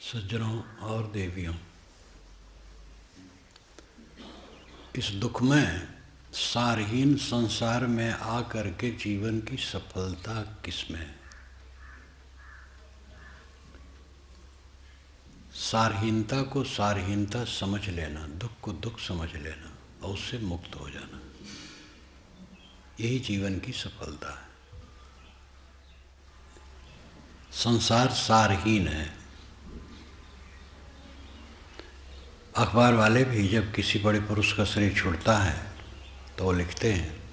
सज्जनों और देवियों, इस दुखमय सारहीन संसार में आकर के जीवन की सफलता किसमें है? सारहीनता को सारहीनता समझ लेना, दुख को दुख समझ लेना और उससे मुक्त हो जाना, यही जीवन की सफलता है। संसार सारहीन है। अखबार वाले भी जब किसी बड़े पुरुष का शरीर छूटता है तो वो लिखते हैं,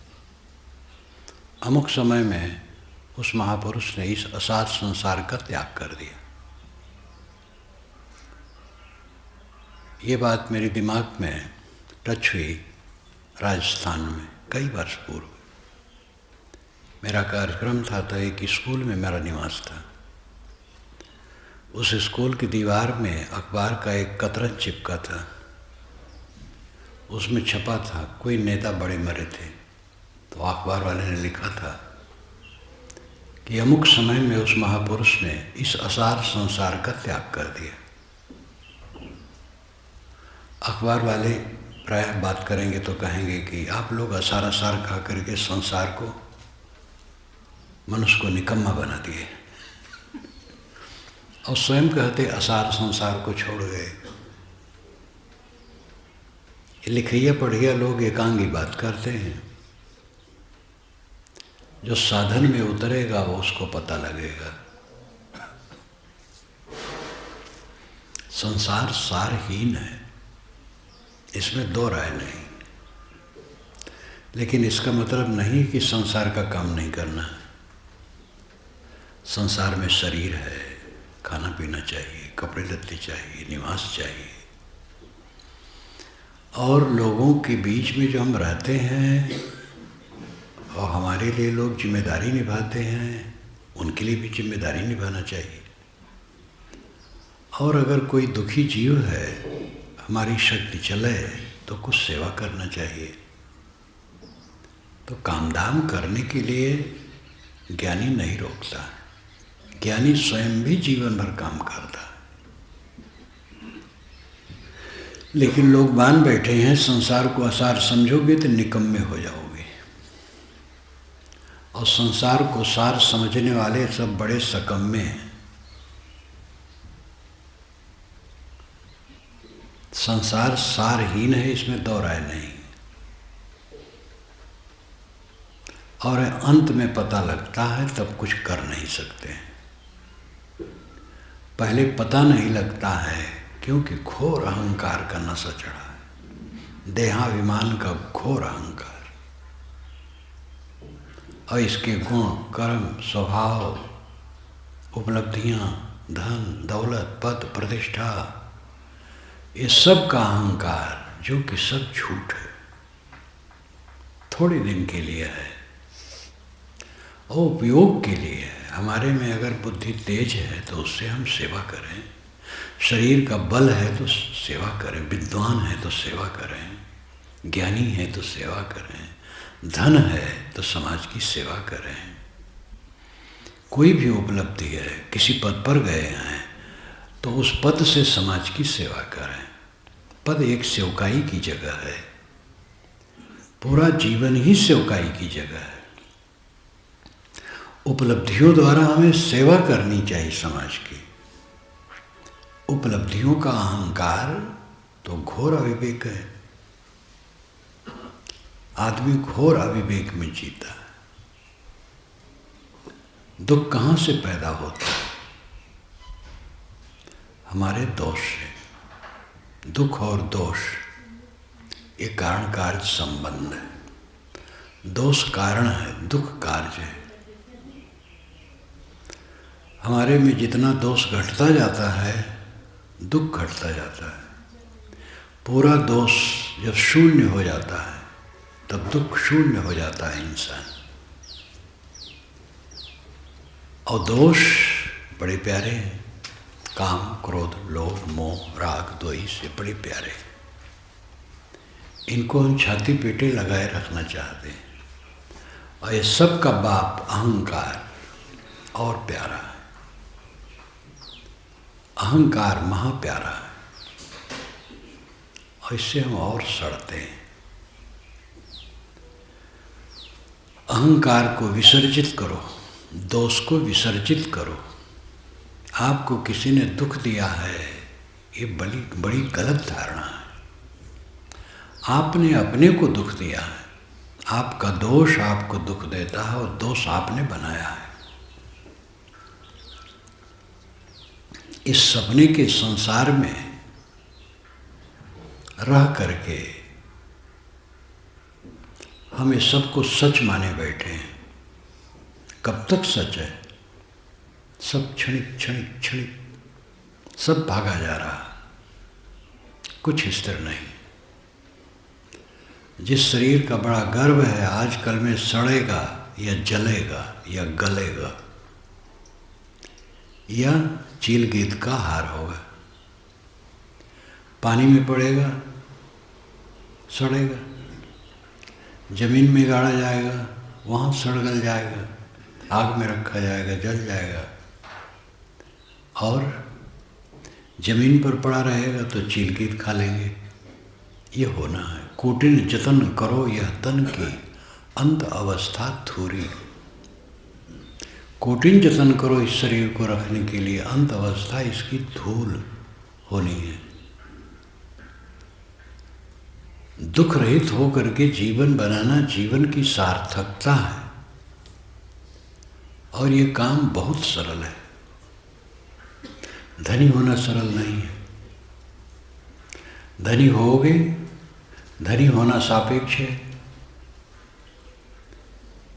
अमुक समय में उस महापुरुष ने इस असार संसार का त्याग कर दिया। ये बात मेरे दिमाग में टच हुई राजस्थान में कई वर्ष पूर्व। मेरा कार्यक्रम था तो एक स्कूल में मेरा निवास था। उस स्कूल की दीवार में अखबार का एक कतरन चिपका था। उसमें छपा था, कोई नेता बड़े मरे थे। तो अखबार वाले ने लिखा था कि अमुक समय में उस महापुरुष ने इस असार संसार का त्याग कर दिया। अखबार वाले प्रायः बात करेंगे तो कहेंगे कि आप लोग असार असार खा करके संसार को, मनुष्य को निकम्मा बना दिए, और स्वयं कहते असार संसार को छोड़ गए। लिखिया पढ़िया लोग एकांगी बात करते हैं। जो साधन में उतरेगा वो उसको पता लगेगा। संसार सारहीन है, इसमें दो राय नहीं। लेकिन इसका मतलब नहीं कि संसार का काम नहीं करना है। संसार में शरीर है, खाना पीना चाहिए, कपड़े लत्ते चाहिए, निवास चाहिए। और लोगों के बीच में जो हम रहते हैं और हमारे लिए लोग जिम्मेदारी निभाते हैं, उनके लिए भी जिम्मेदारी निभाना चाहिए। और अगर कोई दुखी जीव है, हमारी शक्ति चले तो कुछ सेवा करना चाहिए। तो काम धाम करने के लिए ज्ञानी नहीं रोकता। ज्ञानी स्वयं भी जीवन भर काम करता है। लेकिन लोग मान बैठे हैं संसार को असार समझोगे तो निकम्मे हो जाओगे, और संसार को सार समझने वाले सब बड़े सकम्मे हैं। संसार सारहीन है, इसमें दो राय नहीं। और अंत में पता लगता है तब कुछ कर नहीं सकते। पहले पता नहीं लगता है क्योंकि घोर अहंकार का नशा चढ़ा है, देहाभिमान का घोर अहंकार। और इसके गुण, कर्म, स्वभाव, उपलब्धियां, धन, दौलत, पद, प्रतिष्ठा, ये सब का अहंकार जो कि सब झूठ है, थोड़े दिन के लिए है और उपयोग के लिए है। हमारे में अगर बुद्धि तेज है तो उससे हम सेवा करें, शरीर का बल है तो सेवा करें, विद्वान है तो सेवा करें, ज्ञानी है तो सेवा करें, धन है तो समाज की सेवा करें। कोई भी उपलब्धि है, किसी पद पर गए हैं तो उस पद से समाज की सेवा करें। पद एक सेवकाई की जगह है, पूरा जीवन ही सेवकाई की जगह है। उपलब्धियों द्वारा हमें सेवा करनी चाहिए समाज की। उपलब्धियों का अहंकार तो घोर अविवेक है। आदमी घोर अविवेक में जीता है। दुख कहाँ से पैदा होता है? हमारे दोष से। दुख और दोष ये कारण कार्य संबंध है। दोष कारण है, दुख कार्य है। हमारे में जितना दोष घटता जाता है, दुख घटता जाता है। पूरा दोष जब शून्य हो जाता है तब दुख शून्य हो जाता है इंसान। और दोष बड़े प्यारे हैं। काम, क्रोध, लोभ, मोह, राग, द्वेष, ये बड़े प्यारे हैं। इनको हम छाती पेटे लगाए रखना चाहते हैं। और ये सब का बाप अहंकार और प्यारा है। अहंकार महाप्यारा है और इससे हम और सड़ते हैं। अहंकार को विसर्जित करो, दोष को विसर्जित करो। आपको किसी ने दुख दिया है, ये बड़ी गलत धारणा है। आपने अपने को दुख दिया है, आपका दोष आपको दुख देता है और दोष आपने बनाया है। इस सपने के संसार में रह करके हम इस सबको सच माने बैठे हैं। कब तक सच है? सब क्षणिक क्षणिक क्षणिक सब भागा जा रहा, कुछ स्थिर नहीं। जिस शरीर का बड़ा गर्व है आजकल में सड़ेगा या जलेगा या गलेगा या चील गीत का हार होगा, पानी में पड़ेगा, सड़ेगा, जमीन में गाड़ा जाएगा, वहाँ सड़ गल जाएगा, आग में रखा जाएगा, जल जाएगा, और जमीन पर पड़ा रहेगा तो चील गीत खा लेंगे। ये होना है। कोटिन जतन करो यह तन की अंत अवस्था थूरी। कोटिन जतन करो इस शरीर को रखने के लिए, अंत अवस्था इसकी धूल होनी है। दुख रहित होकर के जीवन बनाना जीवन की सार्थकता है और ये काम बहुत सरल है। धनी होना सरल नहीं है। धनी होगे, धनी होना सापेक्ष है।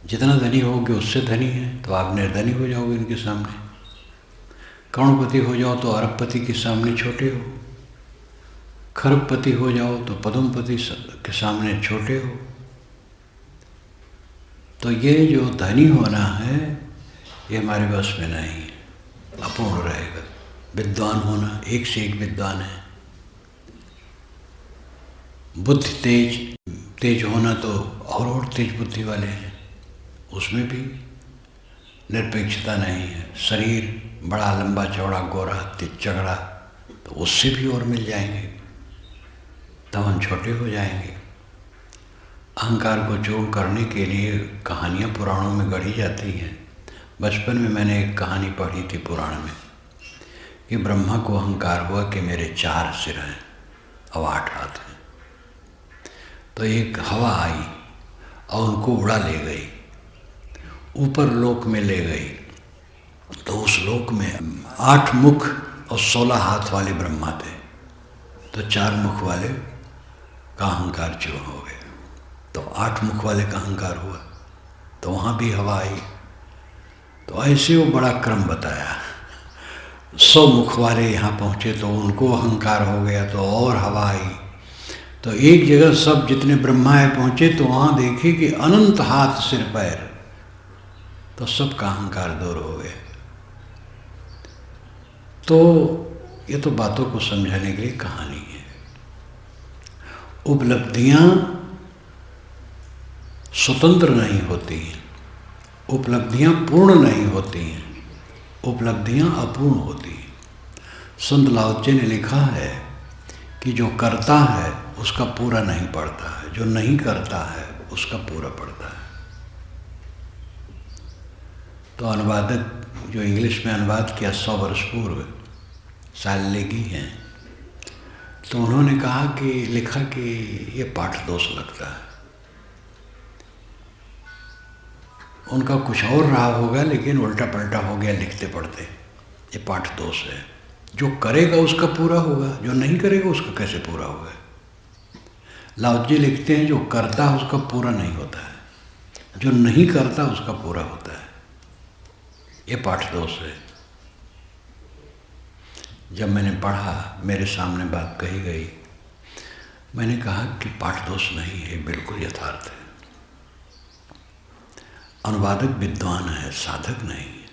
जितना धनी होगे उससे धनी है तो आप निर्धनी हो जाओगे इनके सामने। करोड़पति हो जाओ तो अरबपति के सामने छोटे हो, खरबपति हो जाओ तो पद्मपति के सामने छोटे हो। तो ये जो धनी होना है ये हमारे बस में नहीं है, अपूर्ण रहेगा। विद्वान होना, एक से एक विद्वान है। बुद्धि तेज होना तो और तेज बुद्धि वाले हैं, उसमें भी निरपेक्षता नहीं है। शरीर बड़ा लंबा चौड़ा गोरा चगड़ा तो उससे भी और मिल जाएंगे, तब हम छोटे हो जाएंगे। अहंकार को चूर्ण करने के लिए कहानियाँ पुराणों में गढ़ी जाती हैं। बचपन में मैंने एक कहानी पढ़ी थी पुराण में कि ब्रह्मा को अहंकार हुआ कि मेरे 4 सिर हैं और 8 हाथ हैं। तो एक हवा आई और उनको उड़ा ले गई, ऊपर लोक में ले गई। तो उस लोक में 8 मुख और 16 हाथ वाले ब्रह्मा थे, तो 4 मुख वाले का अहंकार चूर्ण हो गया। तो 8 मुख वाले का अहंकार हुआ, तो वहाँ भी हवा आई। तो ऐसे वो बड़ा क्रम बताया। 100 मुख वाले यहाँ पहुँचे तो उनको अहंकार हो गया, तो और हवा आई। तो एक जगह सब जितने ब्रह्मा है पहुँचे तो वहाँ देखे कि अनंत हाथ सिर पैर, तो सबका अहंकार दूर हो गया। तो ये तो बातों को समझाने के लिए कहानी है। उपलब्धियाँ स्वतंत्र नहीं होती हैं, उपलब्धियाँ पूर्ण नहीं होती हैं, उपलब्धियाँ अपूर्ण होती हैं। संत लाओ त्से ने लिखा है कि जो करता है उसका पूरा नहीं पड़ता है, जो नहीं करता है उसका पूरा पड़ता है। तो अनुवादक जो इंग्लिश में अनुवाद किया 100 वर्ष पूर्व साल्लेगी हैं, तो उन्होंने कहा कि लिखा कि ये पाठ दोष लगता है। उनका कुछ और रहा होगा लेकिन उल्टा पलटा हो गया लिखते पढ़ते। ये पाठ दोष है। जो करेगा उसका पूरा होगा, जो नहीं करेगा उसका कैसे पूरा होगा। लाओ जी लिखते हैं जो करता है उसका पूरा नहीं होता है, जो नहीं करता उसका पूरा होता है। ये पाठ दोष है। जब मैंने पढ़ा, मेरे सामने बात कही गई, मैंने कहा कि पाठ दोष नहीं है, बिल्कुल यथार्थ है। अनुवादक विद्वान है, साधक नहीं है।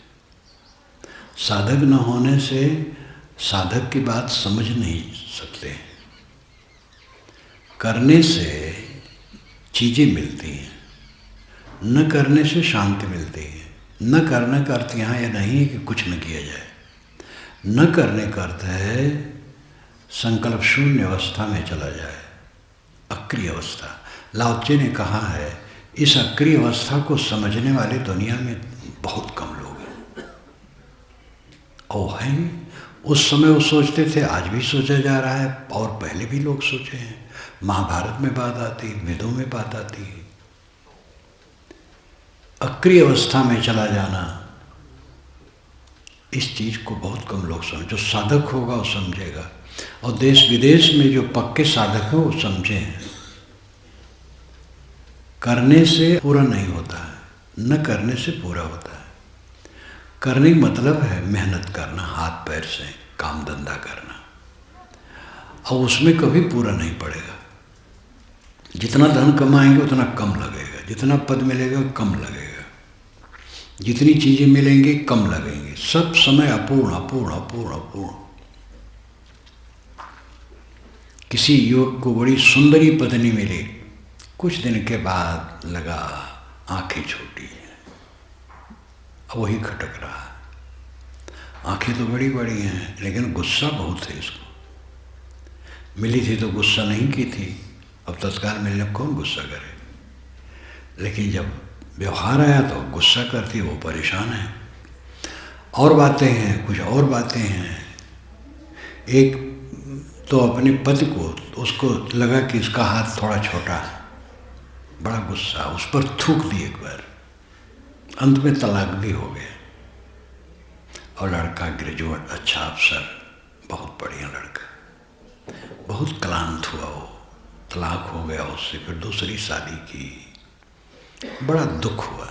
साधक न होने से साधक की बात समझ नहीं सकते। करने से चीज़ें मिलती हैं, न करने से शांति मिलती है। न करने का अर्थ यहाँ यह नहीं है कि कुछ न किया जाए। न करने का अर्थ है संकल्प शून्य अवस्था में चला जाए, अक्रिय अवस्था। लाओ त्से ने कहा है इस अक्रिय अवस्था को समझने वाले दुनिया में बहुत कम लोग हैं। और हैं, उस समय वो सोचते थे, आज भी सोचा जा रहा है, और पहले भी लोग सोचे हैं। महाभारत में बात आती, वेदों में बात आती है। अक्रिय अवस्था में चला जाना, इस चीज को बहुत कम लोग समझ। जो साधक होगा वो समझेगा, और देश विदेश में जो पक्के साधक हैं वो समझे हैं। करने से पूरा नहीं होता है, न करने से पूरा होता है। करने का मतलब है मेहनत करना, हाथ पैर से काम धंधा करना, और उसमें कभी पूरा नहीं पड़ेगा। जितना धन कमाएंगे उतना कम लगेगा, जितना पद मिलेगा कम लगेगा, जितनी चीजें मिलेंगी कम लगेंगी, सब समय अपूर्ण अपूर्ण अपूर्ण अपूर्ण। किसी युवक को बड़ी सुंदरी पत्नी मिली, कुछ दिन के बाद लगा आंखें छोटी हैं, अब वही खटक रहा है। आंखें तो बड़ी बड़ी हैं लेकिन गुस्सा बहुत है इसको। मिली थी तो गुस्सा नहीं की थी, अब तत्काल मिलने कौन गुस्सा करे, लेकिन जब व्यवहार आया तो गुस्सा करती, वो परेशान है। और बातें हैं, कुछ और बातें हैं। एक तो अपने पति को, उसको लगा कि इसका हाथ थोड़ा छोटा है, बड़ा गुस्सा, उस पर थूक दी एक बार, अंत में तलाक भी हो गया। और लड़का ग्रेजुएट, अच्छा अफसर, बहुत बढ़िया लड़का, बहुत क्लांत हुआ वो, तलाक हो गया उससे, फिर दूसरी शादी की, बड़ा दुख हुआ।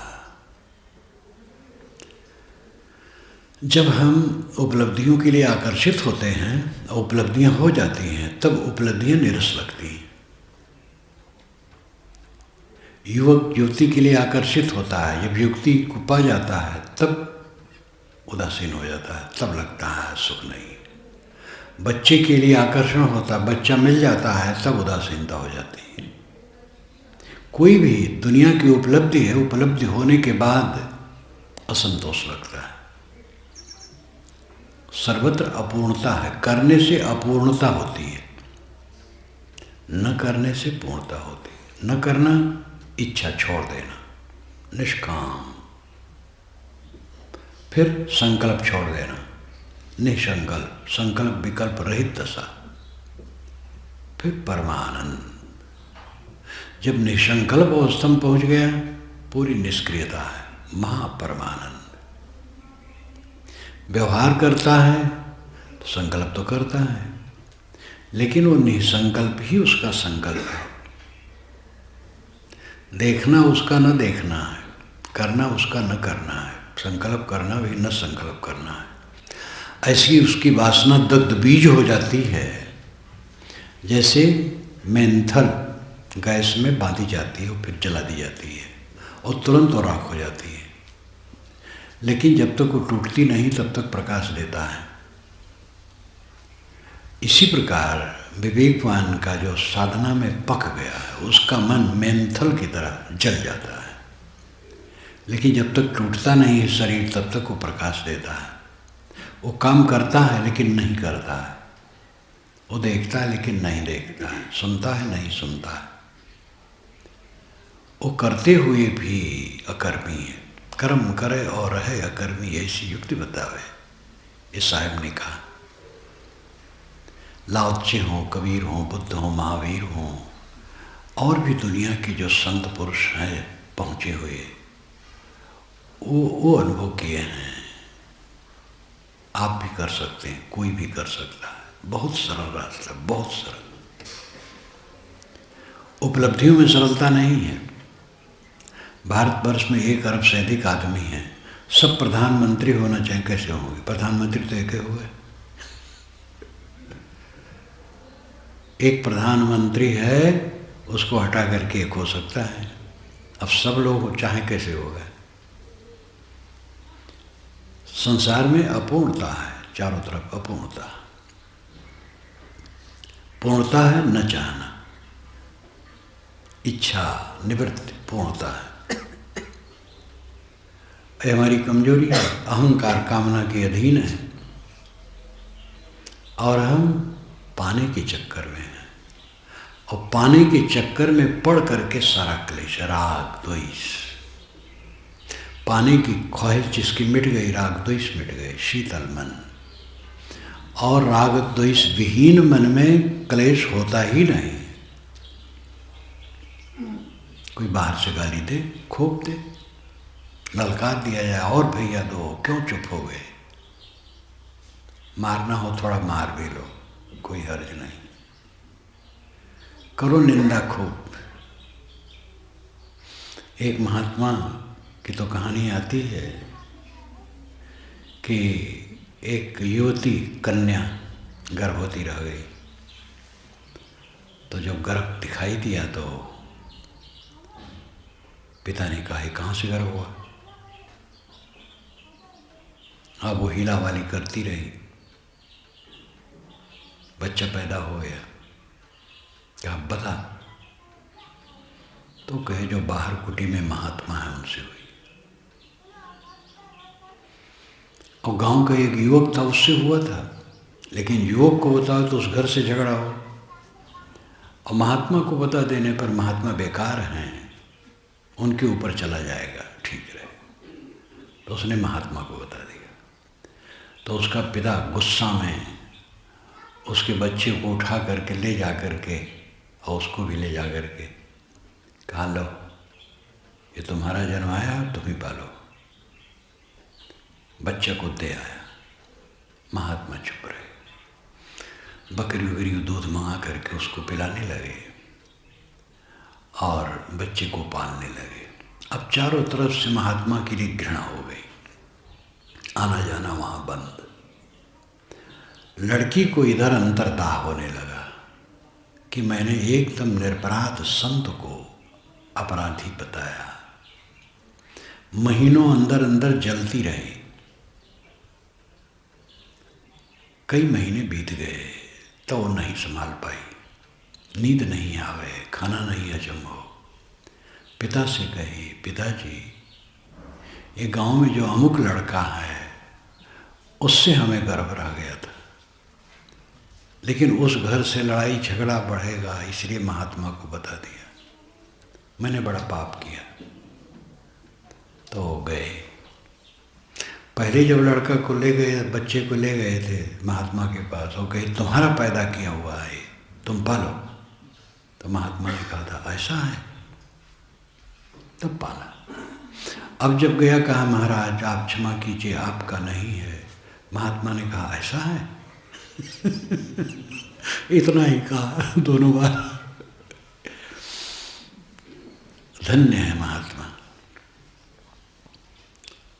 जब हम उपलब्धियों के लिए आकर्षित होते हैं, उपलब्धियां हो जाती हैं, तब उपलब्धियां निरस लगती हैं। युवक युवती के लिए आकर्षित होता है, जब युवती को पा जाता है तब उदासीन हो जाता है, तब लगता है सुख नहीं। बच्चे के लिए आकर्षण होता है, बच्चा मिल जाता है तब उदासीनता हो जाती है। कोई भी दुनिया की उपलब्धि है, उपलब्धि होने के बाद असंतोष लगता है। सर्वत्र अपूर्णता है, करने से अपूर्णता होती है, न करने से पूर्णता होती है। न करना, इच्छा छोड़ देना, निष्काम। फिर संकल्प छोड़ देना, निसंकल्प, संकल्प विकल्प रहित दशा। फिर परमानंद। जब निसंकल्प अवस्था में पहुंच गया, पूरी निष्क्रियता है, महापरमानंद। व्यवहार करता है तो संकल्प तो करता है, लेकिन वो निसंकल्प ही उसका संकल्प है। देखना उसका न देखना है, करना उसका न करना है, संकल्प करना भी न संकल्प करना है। ऐसी उसकी वासना दग्ध बीज हो जाती है, जैसे मेंथल गैस में बांधी जाती है और फिर जला दी जाती है और तुरंत और राख हो जाती है। लेकिन जब तक वो टूटती नहीं तब तक प्रकाश देता है। इसी प्रकार विवेकवान का जो साधना में पक गया है, उसका मन मेंथल की तरह जल जाता है। लेकिन जब तक टूटता नहीं है शरीर तब तक वो प्रकाश देता है। वो काम करता है लेकिन नहीं करता है, वो देखता है लेकिन नहीं देखता है, सुनता है नहीं सुनता है। वो करते हुए भी अकर्मी है, कर्म करे और रहे अकर्मी, ऐसी युक्ति बतावे, ये साहब ने कहा। लाओ त्से हों, कबीर हों, बुद्ध हों, महावीर हों, और भी दुनिया की जो संत पुरुष हैं पहुँचे हुए, वो अनुभव किए हैं। आप भी कर सकते हैं, कोई भी कर सकता है। बहुत सरल रास्ता, बहुत सरल। उपलब्धियों में सरलता नहीं है। भारतवर्ष में 1 अरब से अधिक आदमी हैं, सब प्रधानमंत्री होना चाहिए, कैसे होंगे? प्रधानमंत्री तो एक हुए। एक प्रधानमंत्री है, उसको हटा करके एक हो सकता है। अब सब लोग चाहे कैसे होगा? संसार में अपूर्णता है, चारों तरफ अपूर्णता। पूर्णता है न चाहना, इच्छा निवृत्ति, पूर्णता है। ये हमारी कमजोरी है, अहंकार कामना के अधीन है। और हम पाने के चक्कर में हैं, और पाने के चक्कर में पड़ करके सारा क्लेश, राग द्वेष, पाने की ख्वाहिश जिसकी मिट गई, राग द्वेष मिट गए, शीतल मन। और राग द्वेष विहीन मन में क्लेश होता ही नहीं। कोई बाहर से गाली दे, खूब दे, ललकार दिया जाए, और भैया दो, क्यों चुप हो गए, मारना हो थोड़ा मार भी लो, कोई हर्ज नहीं, करो निंदा खूब। एक महात्मा की तो कहानी आती है कि एक युवती कन्या गर्भवती रह गई, तो जब गर्भ दिखाई दिया तो पिता ने कहा, कहाँ से गर्भ हुआ? अब वो हीला वाली करती रही, बच्चा पैदा हो गया। क्या बता? तो कहे जो बाहर कुटी में महात्मा है उनसे हुई। और गांव का एक युवक था, उससे हुआ था, लेकिन युवक को बताओ तो उस घर से झगड़ा हो, और महात्मा को बता देने पर महात्मा बेकार हैं, उनके ऊपर चला जाएगा, ठीक रहे। तो उसने महात्मा को बता दिया। तो उसका पिता गुस्सा में उसके बच्चे को उठा करके ले जा करके, और उसको भी ले जा करके कहा, लो ये तुम्हारा जन्माया, तुम ही पालो। बच्चे को दे आया। महात्मा चुप रहे। बकरी वकरी दूध मंगा करके उसको पिलाने लगे और बच्चे को पालने लगे। अब चारों तरफ से महात्मा के लिए घृणा हो गई, आना जाना वहाँ बंद। लड़की को इधर अंतर्दाह होने लगा कि मैंने एकदम निरपराध संत को अपराधी बताया। महीनों अंदर अंदर जलती रही। कई महीने बीत गए तो वो नहीं संभाल पाई। नींद नहीं आवे, खाना नहीं हजम हो। पिता से कही, पिताजी ये गांव में जो अमुक लड़का है उससे हमें गर्भ रह गया था, लेकिन उस घर से लड़ाई झगड़ा बढ़ेगा इसलिए महात्मा को बता दिया। मैंने बड़ा पाप किया। तो गए। पहले जब लड़का को ले गए, बच्चे को ले गए थे महात्मा के पास, वो कहे तुम्हारा पैदा किया हुआ है, तुम पालो। तो महात्मा ने कहा था ऐसा है, तब पाला। अब जब गया कहा महाराज आप क्षमा कीजिए, आपका नहीं है। महात्मा ने कहा ऐसा है। इतना ही कहा दोनों बार। धन्य है महात्मा।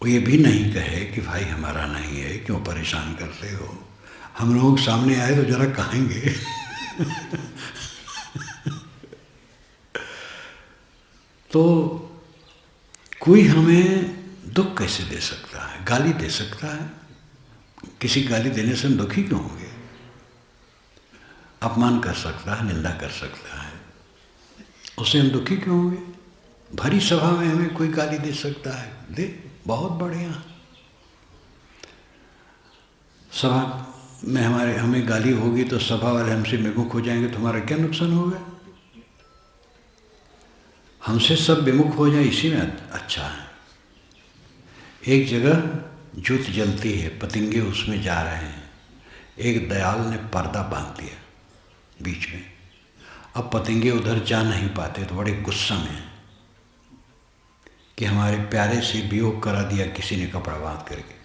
वो ये भी नहीं कहे कि भाई हमारा नहीं है, क्यों परेशान करते हो, हम लोग सामने आए तो जरा कहेंगे। तो कोई हमें दुख कैसे दे सकता है? गाली दे सकता है? किसी गाली देने से हम दुखी क्यों होंगे? अपमान कर सकता है, निंदा कर सकता है, उससे हम दुखी क्यों होंगे? भरी सभा में हमें कोई गाली दे सकता है, दे, बहुत बढ़िया। सभा में हमें गाली होगी तो सभा वाले हमसे विमुख हो जाएंगे, तो हमारा क्या नुकसान होगा? हमसे सब विमुख हो जाए इसी में अच्छा है। एक जगह ज्योत जलती है, पतंगे उसमें जा रहे हैं। एक दयाल ने पर्दा बांध दिया बीच में। अब पतंगे उधर जा नहीं पाते तो बड़े गुस्सा में कि हमारे प्यारे से वियोग करा दिया किसी ने कपड़ा बांध करके।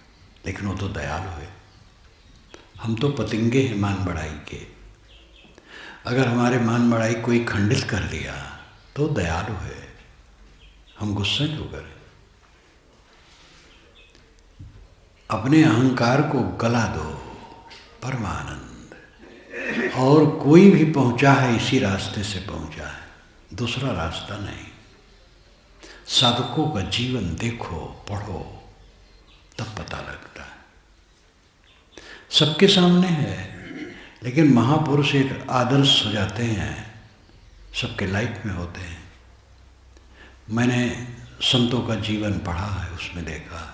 लेकिन वो तो दयालु है, हम तो पतंगे हैं मान बढ़ाई के। अगर हमारे मान बढ़ाई कोई खंडित कर दिया तो दयालु है, हम गुस्सा क्यों करें? अपने अहंकार को गला दो, परमानंद। और कोई भी पहुंचा है इसी रास्ते से पहुंचा है, दूसरा रास्ता नहीं। साधकों का जीवन देखो, पढ़ो, तब पता लगता है। सबके सामने है, लेकिन महापुरुष एक आदर्श हो जाते हैं, सबके लाइफ में होते हैं। मैंने संतों का जीवन पढ़ा है, उसमें देखा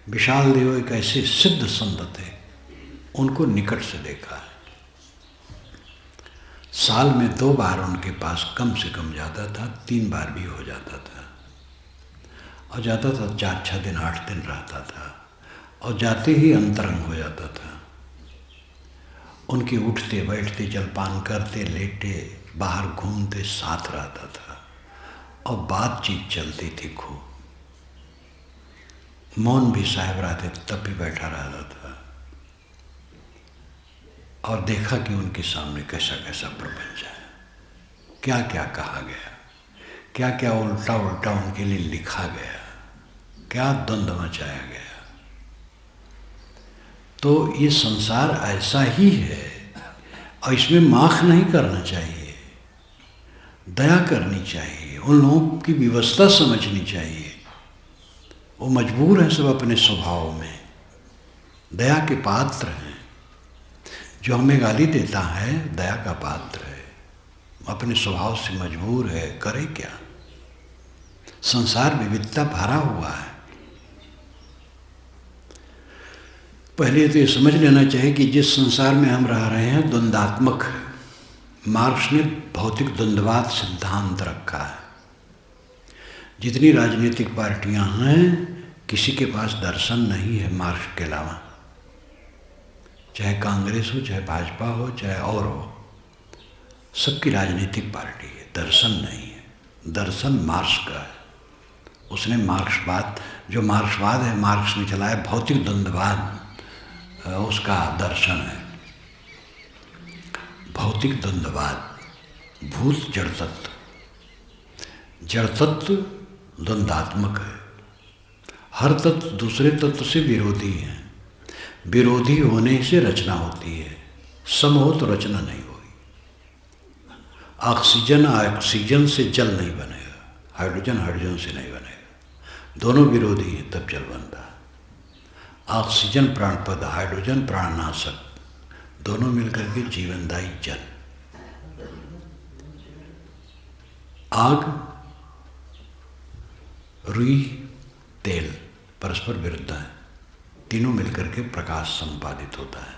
विशाल देव एक ऐसे सिद्ध संत थे, उनको निकट से देखा है। साल में 2 बार उनके पास कम से कम जाता था, 3 बार भी हो जाता था। और जाता था 4-6 दिन 8 दिन रहता था, और जाते ही अंतरंग हो जाता था। उनके उठते बैठते, जलपान करते, लेटे, बाहर घूमते, साथ रहता था, और बातचीत चलती थी खूब। मौन भी साहब रहते तब भी बैठा रहता था, और देखा कि उनके सामने कैसा कैसा प्रपंच है, क्या क्या कहा गया, क्या क्या उल्टा उल्टा उनके लिए लिखा गया, क्या द्वंद्व मचाया गया। तो ये संसार ऐसा ही है, और इसमें माख नहीं करना चाहिए, दया करनी चाहिए, उन लोगों की व्यवस्था समझनी चाहिए। वो मजबूर है सब अपने स्वभाव में, दया के पात्र हैं। जो हमें गाली देता है दया का पात्र है, अपने स्वभाव से मजबूर है, करे क्या। संसार विविधता भरा हुआ है। पहले तो ये समझ लेना चाहिए कि जिस संसार में हम रह रहे हैं द्वंद्वात्मक है। मार्क्स ने भौतिक द्वंद्ववाद सिद्धांत रखा है। जितनी राजनीतिक पार्टियां हैं, किसी के पास दर्शन नहीं है मार्क्स के अलावा। चाहे कांग्रेस हो, चाहे भाजपा हो, चाहे और हो, सबकी राजनीतिक पार्टी है, दर्शन नहीं है। दर्शन मार्क्स का है। उसने मार्क्सवाद, जो मार्क्सवाद है, मार्क्स ने चलाया, भौतिक द्वंद्ववाद उसका दर्शन है। भौतिक द्वंद्ववाद, भूत जड़ तत्व, जड़ तत्व द्वंद्वात्मक है। हर तत्व दूसरे तत्व से विरोधी है। विरोधी होने से रचना होती है, सम हो तो रचना नहीं होगी। ऑक्सीजन से जल नहीं बनेगा, हाइड्रोजन से नहीं बनेगा। दोनों विरोधी हैं तब जल बनता है। ऑक्सीजन प्राणपद, हाइड्रोजन प्राणनाशक, दोनों मिलकर के जीवनदायी जल। आग, रुई, तेल परस्पर विरुद्ध है, तीनों मिलकर के प्रकाश संपादित होता है।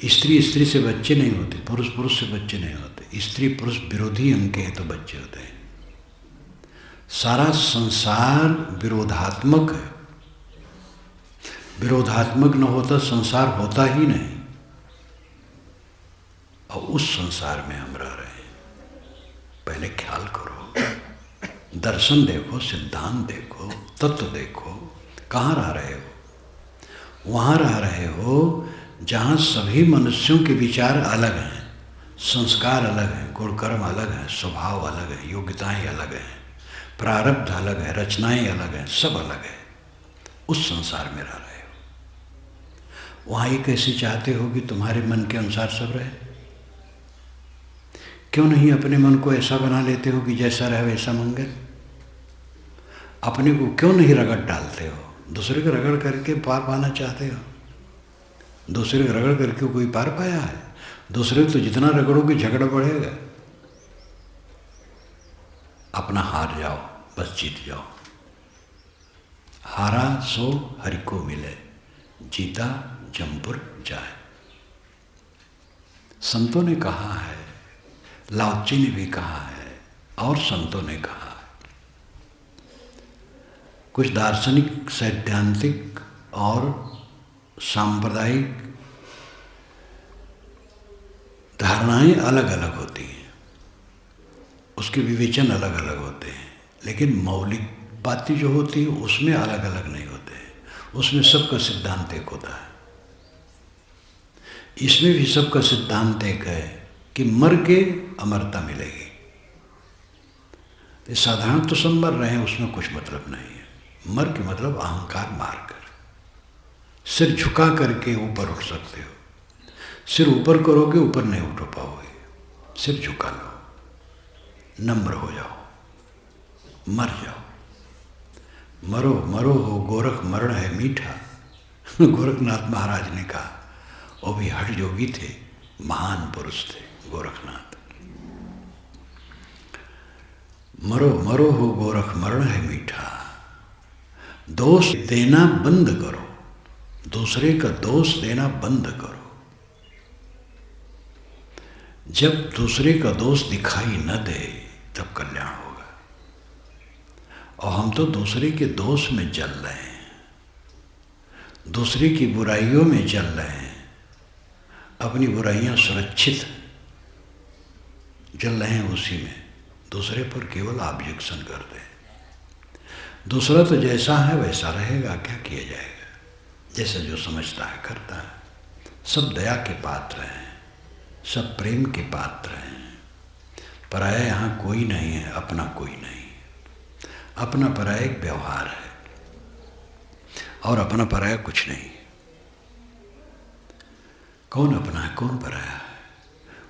स्त्री से बच्चे नहीं होते, पुरुष से बच्चे नहीं होते। स्त्री पुरुष विरोधी अंग के हैं तो बच्चे होते हैं। सारा संसार विरोधात्मक है। विरोधात्मक न होता संसार होता ही नहीं, और उस संसार में हम रह रहे हैं। पहले ख्याल करो, दर्शन देखो, सिद्धांत देखो, तत्व देखो। कहाँ रह रहे हो? वहाँ रह रहे हो जहाँ सभी मनुष्यों के विचार अलग हैं, संस्कार अलग हैं, गुण कर्म अलग हैं, स्वभाव अलग है, योग्यताएं अलग हैं, प्रारब्ध अलग है, रचनाएं अलग हैं, सब अलग है। उस संसार में रह रहे हो। वहाँ ये कैसे चाहते हो कि तुम्हारे मन के अनुसार सब रहे? क्यों नहीं अपने मन को ऐसा बना लेते हो कि जैसा रहे वैसा मंगल? अपने को क्यों नहीं रगड़ डालते हो? दूसरे को रगड़ करके पार पाना चाहते हो? दूसरे को रगड़ करके कोई पार पाया है? दूसरे को तो जितना रगड़ोगे झगड़ा बढ़ेगा। अपना हार जाओ, बस जीत जाओ। हारा सो हरि को मिले, जीता जमपुर जाए। संतों ने कहा है, लाओ त्से ने भी कहा है, और संतों ने कहा है। कुछ दार्शनिक, सैद्धांतिक और सांप्रदायिक धारणाएं अलग अलग होती हैं, उसके विवेचन अलग अलग होते हैं, लेकिन मौलिक बातें जो होती है उसमें अलग अलग नहीं होते हैं। उसमें सबका सिद्धांत एक होता है। इसमें भी सबका सिद्धांत एक है कि मर के अमरता मिलेगी। साधारण तो सब मर रहे हैं, उसमें कुछ मतलब नहीं है। मर के मतलब अहंकार मार कर, सिर झुका करके ऊपर उठ सकते हो। सिर ऊपर करोगे ऊपर नहीं उठ पाओगे। सिर झुका लो, नम्र हो जाओ, मर जाओ। मरो मरो हो गोरख मरण है मीठा। गोरखनाथ महाराज ने कहा, वो भी हठ जोगी थे, महान पुरुष थे गोरखनाथ। मरो मरो हो गोरख मरण है मीठा। दोष देना बंद करो, दूसरे का दोष देना बंद करो। जब दूसरे का दोष दिखाई न दे तब कल्याण होगा। और हम तो दूसरे के दोष में जल रहे हैं, दूसरे की बुराइयों में जल रहे हैं, अपनी बुराइयां सुरक्षित जल रहे हैं उसी में, दूसरे पर केवल ऑब्जेक्शन करते हैं। दूसरा तो जैसा है वैसा रहेगा, क्या किया जाएगा, जैसा जो समझता है करता है। सब दया के पात्र हैं, सब प्रेम के पात्र हैं। पराया यहाँ कोई नहीं है, अपना कोई नहीं। अपना पराया एक व्यवहार है और अपना पराया कुछ नहीं। कौन अपना है, कौन पराया है?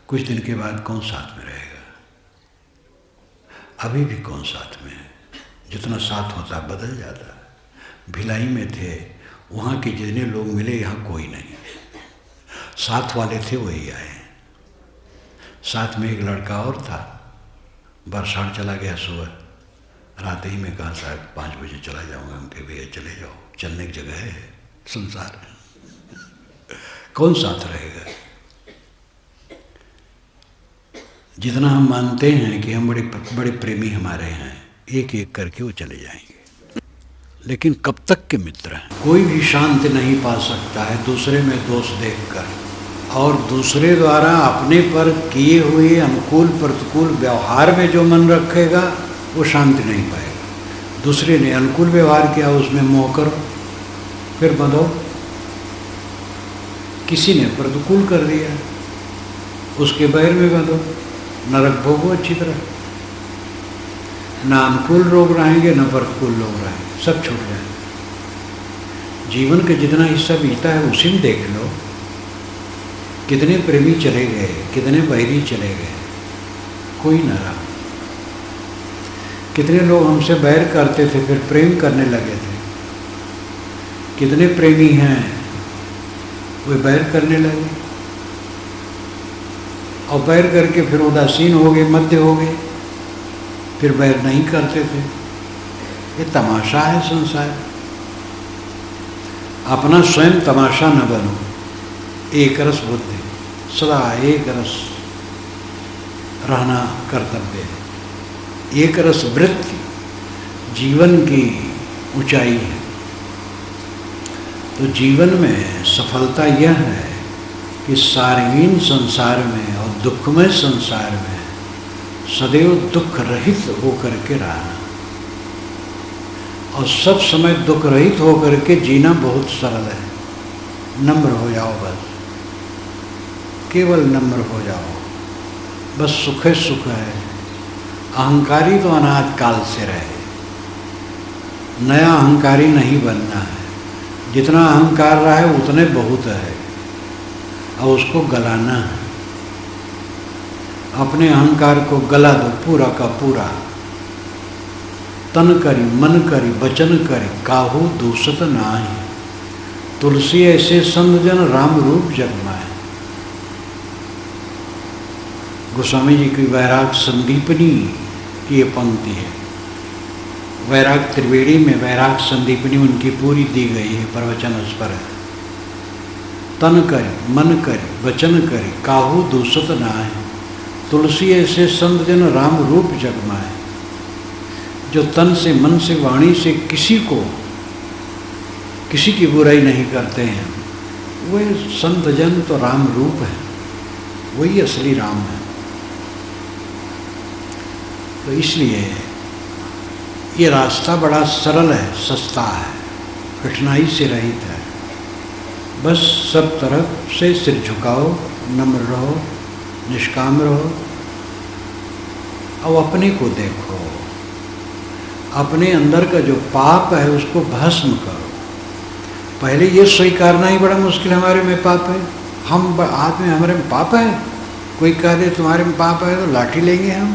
कुछ दिन के बाद कौन साथ में रहेगा? अभी भी कौन साथ में है? जितना साथ होता बदल जाता। भिलाई में थे, वहाँ के जितने लोग मिले यहाँ कोई नहीं। साथ वाले थे वही आए। साथ में एक लड़का और था, बरसात चला गया सुबह, रात ही में कहा साहब 5 बजे चला जाऊँगा। हम कहे भैया चले जाओ, चलने की जगह है संसार। कौन साथ रहेगा? जितना हम मानते हैं कि हम बड़े बड़े प्रेमी हमारे हैं, एक एक करके वो चले जाएंगे। लेकिन कब तक के मित्र हैं? कोई भी शांति नहीं पा सकता है दूसरे में दोष देखकर, और दूसरे द्वारा अपने पर किए हुए अनुकूल प्रतिकूल व्यवहार में जो मन रखेगा वो शांति नहीं पाएगा। दूसरे ने अनुकूल व्यवहार किया, उसमें मोह करो, फिर बंधो। किसी ने प्रतिकूल कर दिया, उसके बैर में बंधो, नरक भोगो अच्छी तरह। ना अनुकूल लोग रहेंगे ना प्रतिकूल लोग रहेंगे, सब छूट जाए। जीवन का जितना हिस्सा बीता है उसी में देख लो, कितने प्रेमी चले गए, कितने बैरी चले गए, कोई न रहा। कितने लोग हमसे बैर करते थे फिर प्रेम करने लगे थे, कितने प्रेमी हैं वे बैर करने लगे, और बैर करके फिर उदासीन हो गए, मध्य हो गए, फिर बैर नहीं करते थे। ये तमाशा है संसार। अपना स्वयं तमाशा न बनो। एक रस बुद्धि, सदा एक रस रहना कर्तव्य है। एक रस वृत्ति जीवन की ऊंचाई है। तो जीवन में सफलता यह है कि सारहीन संसार में और दुखमय संसार में सदैव दुख रहित होकर के रहना, और सब समय दुख रहित होकर के जीना बहुत सरल है। नम्र हो जाओ, बस केवल नम्र हो जाओ, बस सुख है सुख है। अहंकारी तो अनाद काल से रहे, नया अहंकारी नहीं बनना है। जितना अहंकार रहा है उतने बहुत है, और उसको गलाना है। अपने अहंकार को गला दो पूरा का पूरा। तन करी मन करी वचन करी काहू दूषित नाहि, तुलसी ऐसे संत जन राम रूप जगमाए। गोस्वामी जी की वैराग संदीपनी की ये पंक्ति है। वैराग त्रिवेणी में वैराग संदीपनी उनकी पूरी दी गई है, प्रवचन उस पर है। तन करी मन करी वचन करी काहू दूषित नाहि, तुलसी ऐसे संत जन राम रूप जगमाए। जो तन से मन से वाणी से किसी को किसी की बुराई नहीं करते हैं, वे संत जन तो राम रूप है, वही असली राम है। तो इसलिए ये रास्ता बड़ा सरल है, सस्ता है, कठिनाई से रहित है। बस सब तरफ से सिर झुकाओ, नम्र रहो, निष्काम रहो, और अपने को देखो। अपने अंदर का जो पाप है उसको भस्म करो। पहले ये स्वीकारना ही बड़ा मुश्किल, हमारे में पाप है। हम आदमी हमारे में पाप है, कोई कह दे तुम्हारे में पाप है तो लाठी लेंगे हम।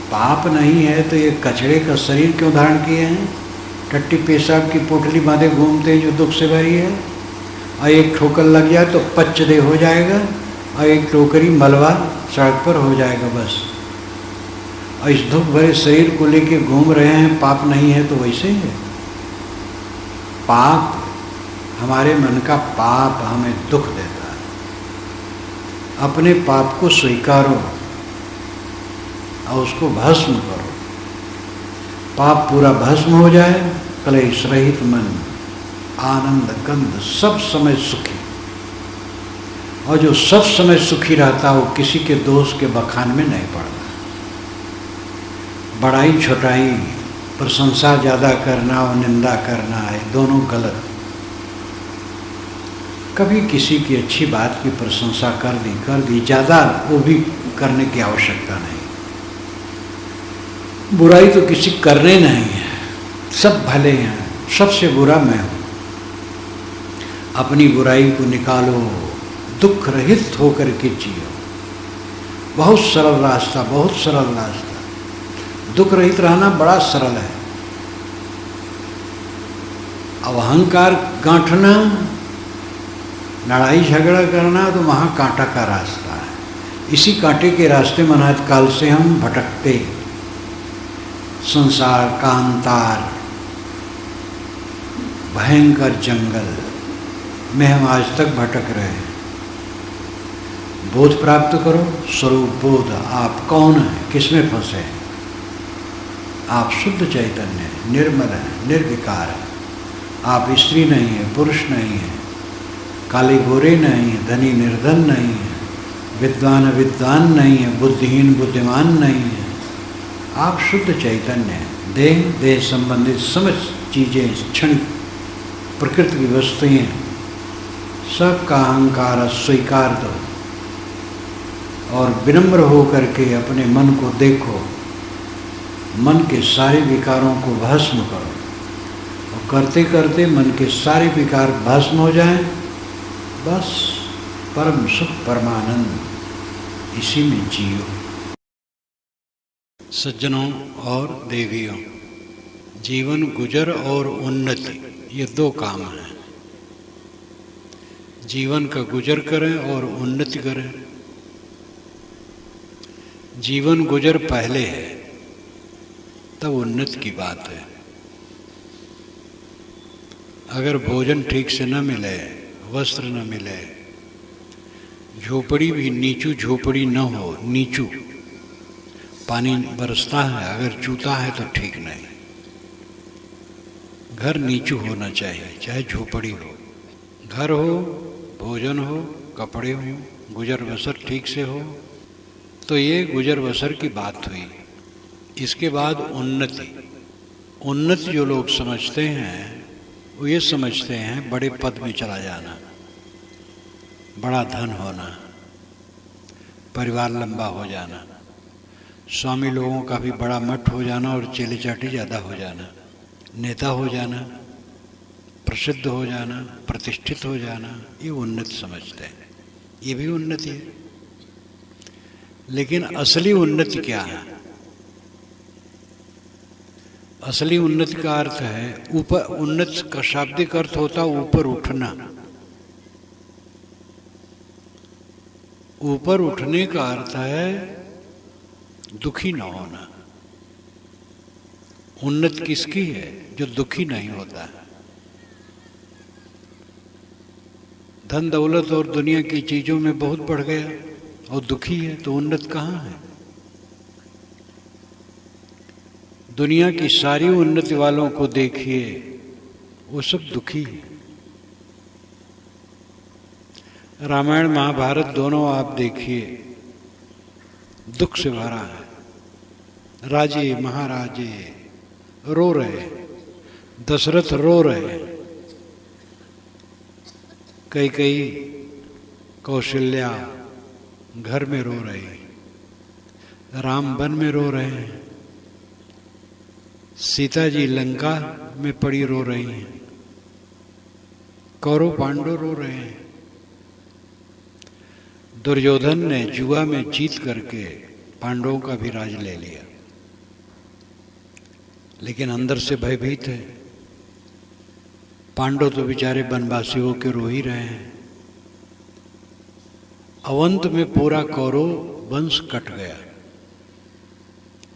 पाप नहीं है तो ये कचड़े का शरीर क्यों धारण किए हैं? टट्टी पेशाब की पोटली बांधे घूमते हैं जो दुख से भरी है, और एक ठोकर लग जाए तो पच्चदे हो जाएगा, और एक टोकरी मलबा सड़क पर हो जाएगा बस। और इस दुख भरे शरीर को लेके घूम रहे हैं, पाप नहीं है तो वैसे ही है। पाप हमारे मन का पाप हमें दुख देता है। अपने पाप को स्वीकारो और उसको भस्म करो। पाप पूरा भस्म हो जाए, क्लेश रहित मन, आनंद कंद, सब समय सुखी। और जो सब समय सुखी रहता वो किसी के दोष के बखान में नहीं पड़ता। बड़ाई छोटाई, प्रशंसा ज़्यादा करना और निंदा करना है दोनों गलत। कभी किसी की अच्छी बात की प्रशंसा कर दी, ज़्यादा वो भी करने की आवश्यकता नहीं। बुराई तो किसी करने नहीं है, सब भले हैं, सबसे बुरा मैं हूँ। अपनी बुराई को निकालो, दुख रहित होकर के जियो। बहुत सरल रास्ता, बहुत सरल रास्ता। दुख रहित रहना बड़ा सरल है। अब अहंकार गांठना, लड़ाई झगड़ा करना तो वहाँ कांटा का रास्ता है। इसी कांटे के रास्ते में अनाद काल से हम भटकते। संसार कांतार भयंकर जंगल में हम आज तक भटक रहे हैं। बोध प्राप्त करो, स्वरूप बोध। आप कौन हैं, किसमें फंसे हैं? आप शुद्ध चैतन्य हैं, निर्मल हैं, निर्विकार हैं। आप स्त्री नहीं हैं, पुरुष नहीं हैं, काले गोरे नहीं हैं, धनी निर्धन नहीं हैं, विद्वान अविद्वान नहीं है, बुद्धिहीन बुद्धिमान नहीं है। आप शुद्ध चैतन्य हैं। देह संबंधित समस्त चीज़ें, क्षणिक प्रकृति की वस्तुएं, सबका अहंकार स्वीकार दो और विनम्र होकर के अपने मन को देखो। मन के सारे विकारों को भस्म करो और करते करते मन के सारे विकार भस्म हो जाएं। बस परम सुख परमानंद इसी में जियो। सज्जनों और देवियों, जीवन गुजर और उन्नति ये दो काम हैं। जीवन का गुजर करें और उन्नति करें। जीवन गुजर पहले है, तब उन्नति की बात है। अगर भोजन ठीक से न मिले, वस्त्र न मिले, झोपड़ी भी नीचू झोपड़ी न हो, नीचू पानी बरसता है, अगर चूता है तो ठीक नहीं। घर नीचू होना चाहिए, चाहे झोपड़ी हो। घर हो, भोजन हो, कपड़े हो, गुजर बसर ठीक से हो, तो ये गुजर बसर की बात हुई। इसके बाद उन्नति। उन्नति जो लोग समझते हैं वो ये समझते हैं बड़े पद में चला जाना, बड़ा धन होना, परिवार लंबा हो जाना, स्वामी लोगों का भी बड़ा मठ हो जाना और चेले चाटी ज़्यादा हो जाना, नेता हो जाना, प्रसिद्ध हो जाना, प्रतिष्ठित हो जाना, ये उन्नति समझते हैं। ये भी उन्नति है। लेकिन असली उन्नति क्या है? असली उन्नति का अर्थ है ऊपर। उन्नति का शाब्दिक अर्थ होता ऊपर उठना। ऊपर उठने का अर्थ है दुखी न होना। उन्नति किसकी है? जो दुखी नहीं होता है। धन दौलत और दुनिया की चीजों में बहुत बढ़ गया और दुखी है, तो उन्नत कहाँ है? दुनिया की सारी उन्नति वालों को देखिए, वो सब दुखी है। रामायण महाभारत दोनों आप देखिए, दुख से भरा है। राजे महाराजे रो रहे, दशरथ रो रहे, कैकेयी कौशल्या घर में रो रही, राम वन में रो रहे हैं, सीता जी लंका में पड़ी रो रही हैं, कौरव पांडव रो रहे हैं। दुर्योधन ने जुआ में जीत करके पांडवों का भी राज ले लिया, लेकिन अंदर से भयभीत है। पांडव तो बेचारे वनवासी होकर रो ही रहे हैं। अवंत में पूरा कौरव वंश कट गया,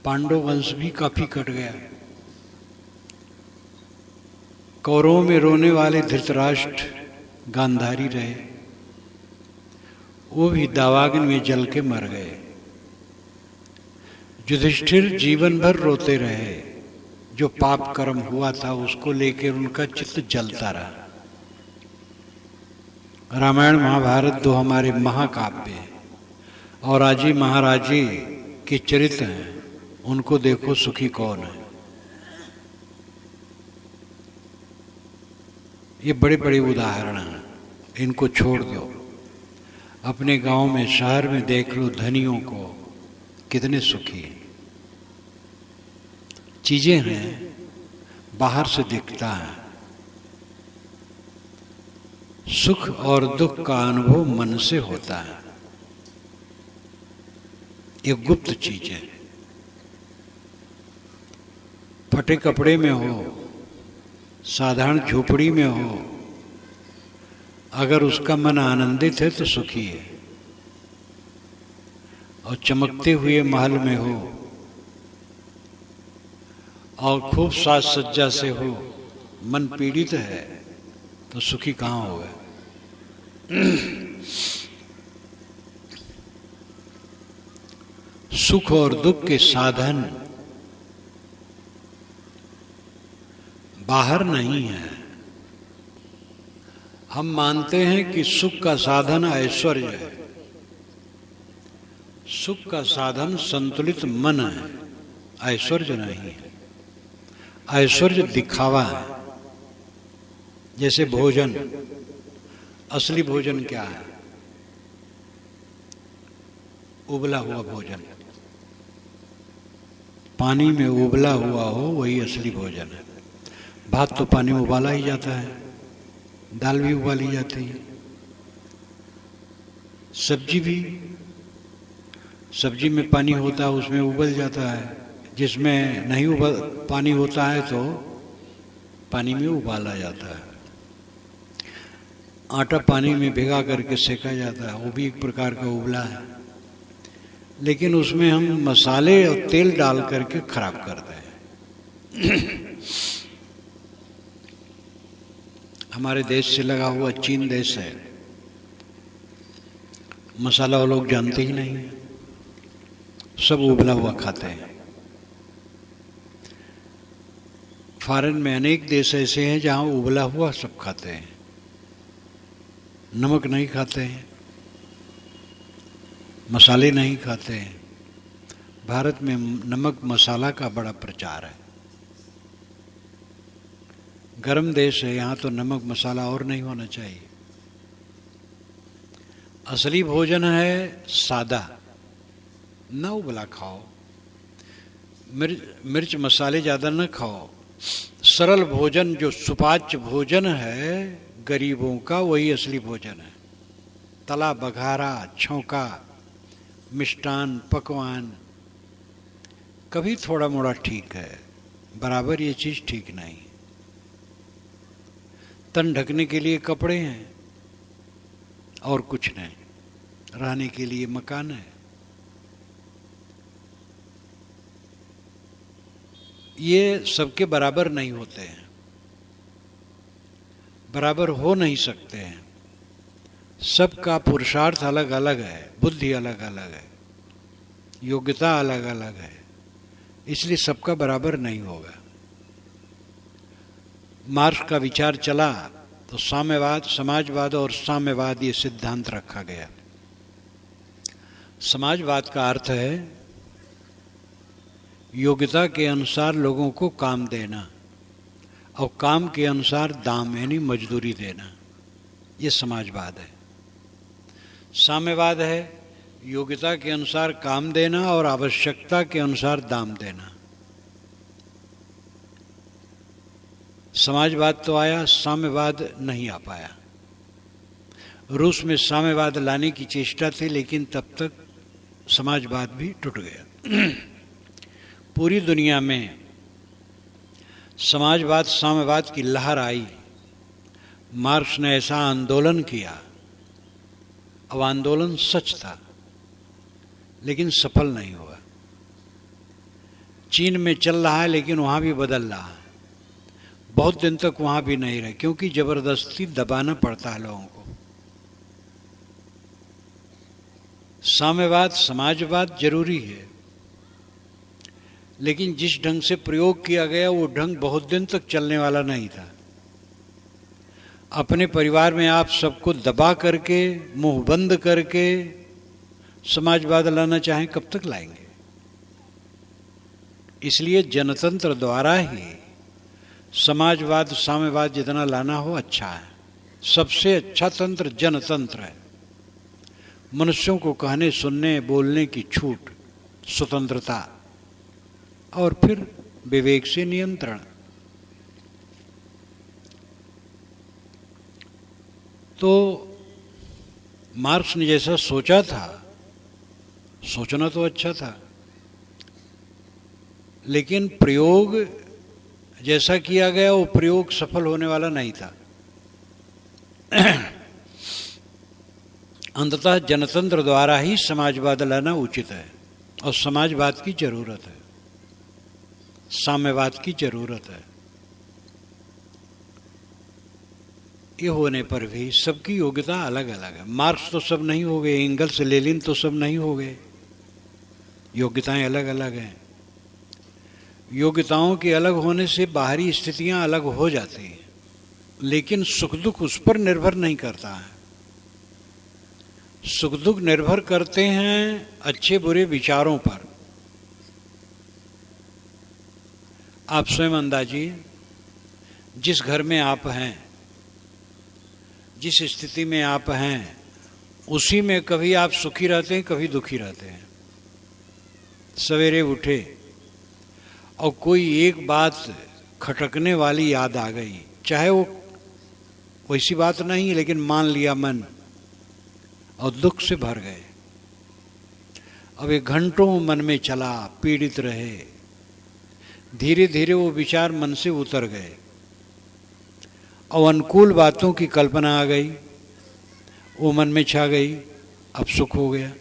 पांडव वंश भी काफी कट गया। कौरवों में रोने वाले धृतराष्ट्र गांधारी रहे, वो भी दावाग्नि में जल के मर गए। युधिष्ठिर जीवन भर रोते रहे, जो पाप कर्म हुआ था उसको लेकर उनका चित्त जलता रहा। रामायण महाभारत दो हमारे महाकाव्य हैं, और राजी महाराजी के चरित्र हैं, उनको देखो सुखी कौन है। ये बड़े बड़े उदाहरण हैं, इनको छोड़ दो। अपने गांव में, शहर में देख लो धनियों को, कितने सुखी हैं। चीजें हैं, बाहर से दिखता है। सुख और दुख का अनुभव मन से होता है, ये गुप्त चीज है। फटे कपड़े में हो, साधारण झोपड़ी में हो, अगर उसका मन आनंदित है तो सुखी है। और चमकते हुए महल में हो और खूब साज सज्जा से हो, मन पीड़ित है तो सुखी कहाँ होगा। सुख और दुख के साधन बाहर नहीं है। हम मानते हैं कि सुख का साधन ऐश्वर्य है, सुख का साधन संतुलित मन है, ऐश्वर्य नहीं है। ऐश्वर्य दिखावा है। जैसे भोजन, असली भोजन क्या है? उबला हुआ भोजन, पानी में उबला हुआ हो वही असली भोजन है। भात तो पानी में उबाला ही जाता है, दाल भी उबाली जाती है, सब्जी भी, सब्जी में पानी होता है उसमें उबल जाता है, जिसमें नहीं पानी होता है तो पानी में उबाला जाता है। आटा पानी में भिगा करके सेका जाता है, वो भी एक प्रकार का उबला है, लेकिन उसमें हम मसाले और तेल डाल करके खराब करते हैं। हमारे देश से लगा हुआ चीन देश है, मसाला वो लोग जानते ही नहीं, सब उबला हुआ खाते हैं। फॉरेन में अनेक देश ऐसे हैं जहां उबला हुआ सब खाते हैं, नमक नहीं खाते हैं, मसाले नहीं खाते हैं। भारत में नमक मसाला का बड़ा प्रचार है। गर्म देश है, यहाँ तो नमक मसाला और नहीं होना चाहिए। असली भोजन है सादा, ना उबला खाओ, मिर्च मसाले ज़्यादा न खाओ। सरल भोजन जो सुपाच्य भोजन है गरीबों का, वही असली भोजन है। तला बघारा, छौंका, मिष्टान, पकवान कभी थोड़ा मोड़ा ठीक है, बराबर ये चीज़ ठीक नहीं। तन ढकने के लिए कपड़े हैं और कुछ नहीं, रहने के लिए मकान है। ये सबके बराबर नहीं होते हैं, बराबर हो नहीं सकते हैं। सबका पुरुषार्थ अलग अलग है, बुद्धि अलग अलग है, योग्यता अलग अलग है, इसलिए सबका बराबर नहीं होगा। मार्क्स का विचार चला तो साम्यवाद, समाजवाद और साम्यवाद ये सिद्धांत रखा गया। समाजवाद का अर्थ है योग्यता के अनुसार लोगों को काम देना और काम के अनुसार दाम यानी मजदूरी देना, ये समाजवाद है। साम्यवाद है योग्यता के अनुसार काम देना और आवश्यकता के अनुसार दाम देना। समाजवाद तो आया, साम्यवाद नहीं आ पाया। रूस में साम्यवाद लाने की चेष्टा थी, लेकिन तब तक समाजवाद भी टूट गया। पूरी दुनिया में समाजवाद साम्यवाद की लहर आई। मार्क्स ने ऐसा आंदोलन किया, अब आंदोलन सच था लेकिन सफल नहीं हुआ। चीन में चल रहा है लेकिन वहाँ भी बदल रहा है। बहुत दिन तक वहां भी नहीं रहे, क्योंकि जबरदस्ती दबाना पड़ता है लोगों को। साम्यवाद समाजवाद जरूरी है, लेकिन जिस ढंग से प्रयोग किया गया वो ढंग बहुत दिन तक चलने वाला नहीं था। अपने परिवार में आप सबको दबा करके, मुंह बंद करके समाजवाद लाना चाहें, कब तक लाएंगे? इसलिए जनतंत्र द्वारा ही समाजवाद साम्यवाद जितना लाना हो अच्छा है। सबसे अच्छा तंत्र जनतंत्र है। मनुष्यों को कहने सुनने बोलने की छूट, स्वतंत्रता, और फिर विवेक से नियंत्रण। तो मार्क्स ने जैसा सोचा था, सोचना तो अच्छा था, लेकिन प्रयोग जैसा किया गया वो प्रयोग सफल होने वाला नहीं था। अंततः जनतंत्र द्वारा ही समाजवाद लाना उचित है, और समाजवाद की जरूरत है, साम्यवाद की जरूरत है। ये होने पर भी सबकी योग्यता अलग अलग है। मार्क्स तो सब नहीं हो गए, एंगल्स लेनिन तो सब नहीं हो गए, योग्यताएं अलग अलग हैं। योग्यताओं के अलग होने से बाहरी स्थितियां अलग हो जाती हैं, लेकिन सुख दुख उस पर निर्भर नहीं करता है। सुख दुख निर्भर करते हैं अच्छे बुरे विचारों पर। आप स्वयं अंदाजिए, जिस घर में आप हैं, जिस स्थिति में आप हैं, उसी में कभी आप सुखी रहते हैं, कभी दुखी रहते हैं। सवेरे उठे और कोई एक बात खटकने वाली याद आ गई, चाहे वो वैसी बात नहीं, लेकिन मान लिया मन, और दुख से भर गए। अब एक घंटों मन में चला, पीड़ित रहे, धीरे धीरे वो विचार मन से उतर गए और अनुकूल बातों की कल्पना आ गई, वो मन में छा गई, अब सुख हो गया।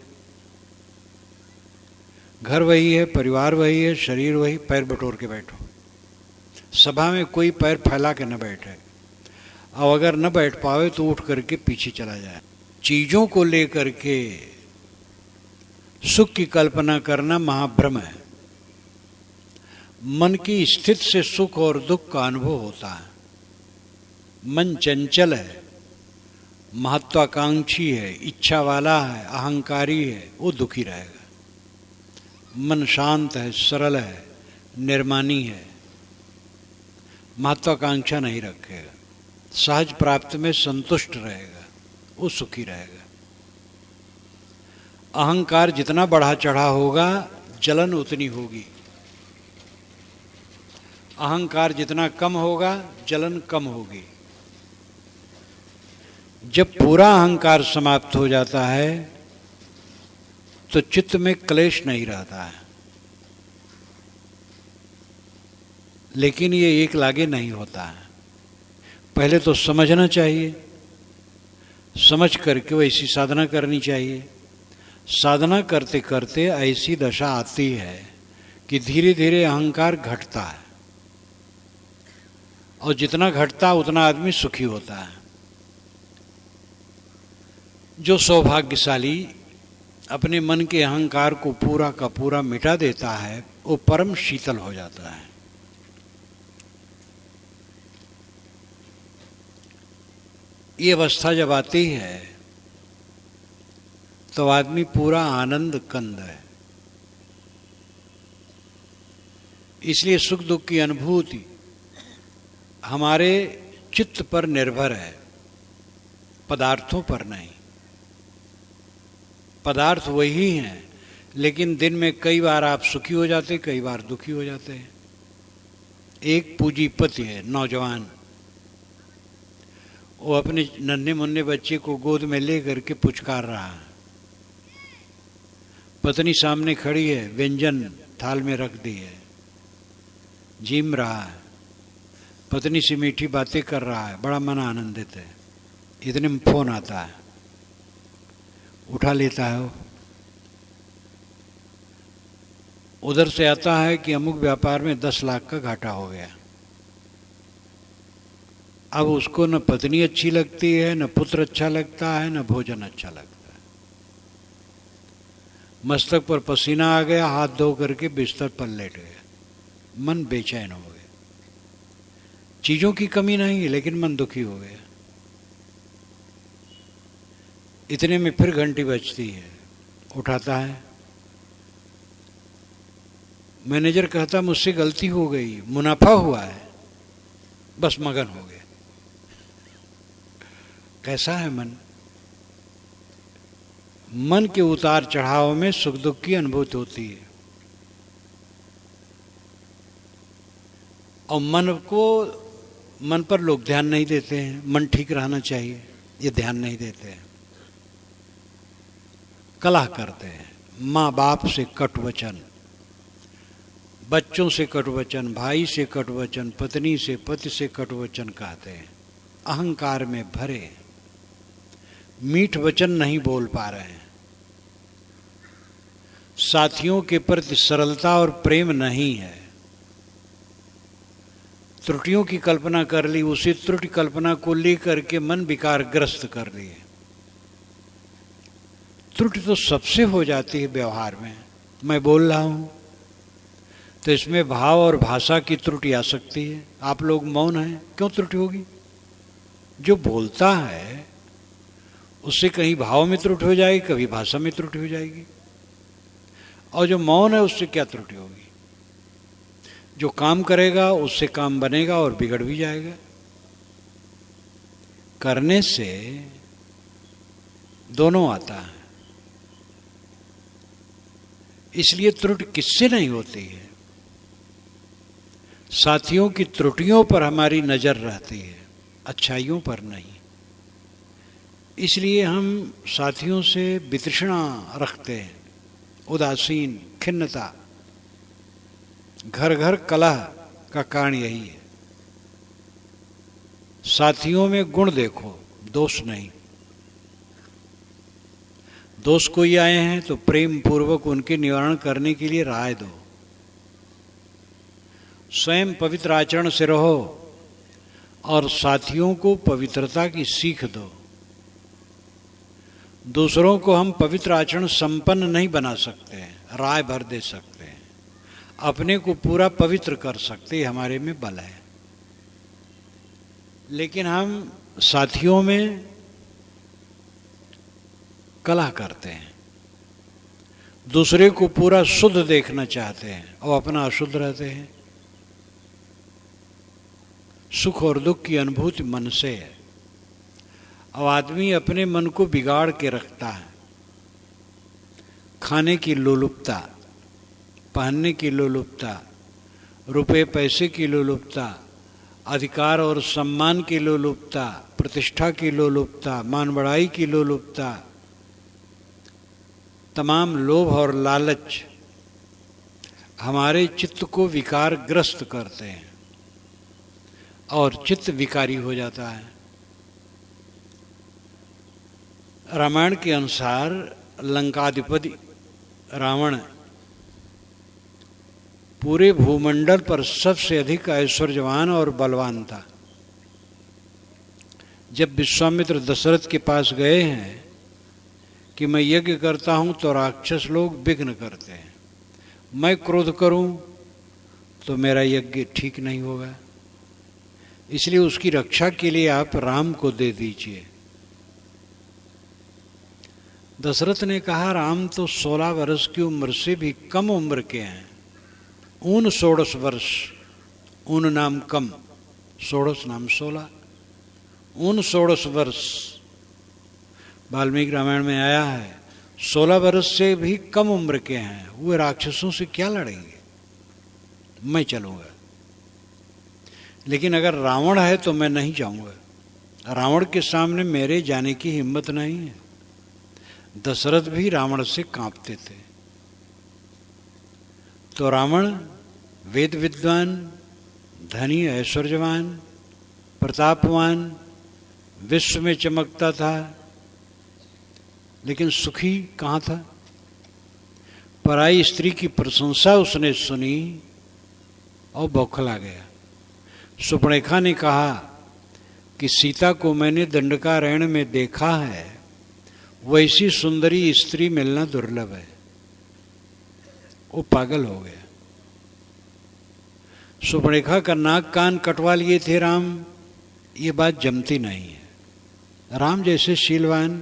घर वही है, परिवार वही है, शरीर वही, पैर बटोर के बैठो। सभा में कोई पैर फैला के न बैठे, और अगर न बैठ पावे तो उठ करके पीछे चला जाए। चीजों को लेकर के सुख की कल्पना करना महाभ्रम है। मन की स्थिति से सुख और दुख का अनुभव होता है। मन चंचल है, महत्वाकांक्षी है, इच्छा वाला है, अहंकारी है, वो दुखी रहेगा। मन शांत है, सरल है, निर्मानी है, महत्वाकांक्षा नहीं रखेगा, सहज प्राप्त में संतुष्ट रहेगा, वो सुखी रहेगा। अहंकार जितना बढ़ा चढ़ा होगा, जलन उतनी होगी। अहंकार जितना कम होगा, जलन कम होगी। जब पूरा अहंकार समाप्त हो जाता है तो चित्त में क्लेश नहीं रहता है। लेकिन ये एक लागे नहीं होता है। पहले तो समझना चाहिए, समझ करके वैसी साधना करनी चाहिए। साधना करते करते ऐसी दशा आती है कि धीरे धीरे अहंकार घटता है, और जितना घटता उतना आदमी सुखी होता है। जो सौभाग्यशाली अपने मन के अहंकार को पूरा का पूरा मिटा देता है, वो परम शीतल हो जाता है। ये अवस्था जब आती है तो आदमी पूरा आनंद कंद है। इसलिए सुख दुख की अनुभूति हमारे चित्त पर निर्भर है, पदार्थों पर नहीं। पदार्थ वही हैं, लेकिन दिन में कई बार आप सुखी हो जाते, कई बार दुखी हो जाते हैं। एक पूंजीपति है, नौजवान, वो अपने नन्हे मुन्ने बच्चे को गोद में ले करके पुचकार रहा है। पत्नी सामने खड़ी है, व्यंजन थाल में रख दी है, जीम रहा है, पत्नी से मीठी बातें कर रहा है, बड़ा मन आनंदित है। इतने में फोन आता है, उठा लेता है वो। उधर से आता है कि अमुक व्यापार में 10 लाख का घाटा हो गया। अब उसको न पत्नी अच्छी लगती है, न पुत्र अच्छा लगता है, न भोजन अच्छा लगता है। मस्तक पर पसीना आ गया, हाथ धो करके बिस्तर पर लेट गया, मन बेचैन हो गया। चीजों की कमी नहीं है, लेकिन मन दुखी हो गया। इतने में फिर घंटी बजती है, उठाता है। मैनेजर कहता मुझसे गलती हो गई, मुनाफा हुआ है, बस मगन हो गया। कैसा है मन? मन के उतार चढ़ाव में सुख दुख की अनुभूति होती है, और मन पर लोग ध्यान नहीं देते हैं। मन ठीक रहना चाहिए, ये ध्यान नहीं देते हैं, कलह करते हैं। माँ बाप से कटुवचन, बच्चों से कटुवचन, भाई से कटुवचन, पत्नी से, पति से कटुवचन कहते हैं। अहंकार में भरे, मीठ वचन नहीं बोल पा रहे हैं। साथियों के प्रति सरलता और प्रेम नहीं है। त्रुटियों की कल्पना कर ली, उसी त्रुटि कल्पना को लेकर के मन विकारग्रस्त कर लिए। त्रुटि तो सबसे हो जाती है व्यवहार में। मैं बोल रहा हूं तो इसमें भाव और भाषा की त्रुटि आ सकती है। आप लोग मौन हैं, क्यों त्रुटि होगी? जो बोलता है उससे कहीं भाव में त्रुटि हो जाएगी, कभी भाषा में त्रुटि हो जाएगी। और जो मौन है उससे क्या त्रुटि होगी? जो काम करेगा उससे काम बनेगा और बिगड़ भी जाएगा। करने से दोनों आता है। इसलिए त्रुटि किससे नहीं होती है? साथियों की त्रुटियों पर हमारी नजर रहती है, अच्छाइयों पर नहीं। इसलिए हम साथियों से वितृष्णा रखते हैं, उदासीन, खिन्नता। घर घर कलह का कारण यही है। साथियों में गुण देखो, दोष नहीं। दोष कोई आए हैं तो प्रेम पूर्वक उनके निवारण करने के लिए राय दो। स्वयं पवित्र आचरण से रहो और साथियों को पवित्रता की सीख दो। दूसरों को हम पवित्र आचरण संपन्न नहीं बना सकते हैं, राय भर दे सकते हैं। अपने को पूरा पवित्र कर सकते, हमारे में बल है। लेकिन हम साथियों में कलह करते हैं, दूसरे को पूरा शुद्ध देखना चाहते हैं और अपना अशुद्ध रहते हैं। सुख और दुख की अनुभूति मन से है। अब आदमी अपने मन को बिगाड़ के रखता है। खाने की लोलुपता, पहनने की लोलुपता, रुपए पैसे की लोलुपता, अधिकार और सम्मान की लोलुपता, प्रतिष्ठा की लोलुपता, मान बढ़ाई की लोलुपता, तमाम लोभ और लालच हमारे चित्त को विकारग्रस्त करते हैं और चित्त विकारी हो जाता है। रामायण के अनुसार लंकाधिपति रावण पूरे भूमंडल पर सबसे अधिक ऐश्वर्यवान और बलवान था। जब विश्वामित्र दशरथ के पास गए हैं कि मैं यज्ञ करता हूं तो राक्षस लोग विघ्न करते हैं, मैं क्रोध करूं तो मेरा यज्ञ ठीक नहीं होगा, इसलिए उसकी रक्षा के लिए आप राम को दे दीजिए। दशरथ ने कहा राम तो 16 वर्ष की उम्र से भी कम उम्र के हैं। 16 वर्ष, ऊन नाम कम, 16 नाम 16, 16 वर्ष वाल्मीकि रामायण में आया है। 16 वर्ष से भी कम उम्र के हैं, वे राक्षसों से क्या लड़ेंगे? मैं चलूंगा। लेकिन अगर रावण है तो मैं नहीं जाऊंगा। रावण के सामने मेरे जाने की हिम्मत नहीं है। दशरथ भी रावण से कांपते थे। तो रावण वेद विद्वान, धनी, ऐश्वर्यवान, प्रतापवान, विश्व में चमकता था, लेकिन सुखी कहाँ था? पराई स्त्री की प्रशंसा उसने सुनी और बौखला गया। सुपनेखा ने कहा कि सीता को मैंने दंडकारण्य में देखा है, वैसी सुंदरी स्त्री मिलना दुर्लभ है। वो पागल हो गया। सुपर्णरेखा का नाक कान कटवा लिए थे राम, ये बात जमती नहीं है। राम जैसे शीलवान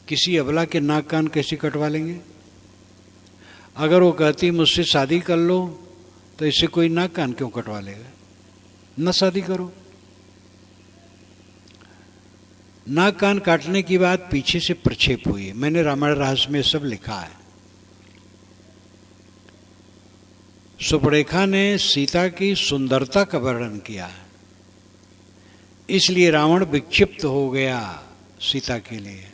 किसी अबला के नाक कान कैसे कटवा लेंगे? अगर वो कहती मुझसे शादी कर लो, तो इससे कोई नाक कान क्यों कटवा लेगा? न शादी करो। नाक कान काटने की बात पीछे से प्रक्षेप हुई है। मैंने रामायण रहस्य में सब लिखा है। सुपर्णरेखा ने सीता की सुंदरता का वर्णन किया है, इसलिए रावण विक्षिप्त हो गया सीता के लिए।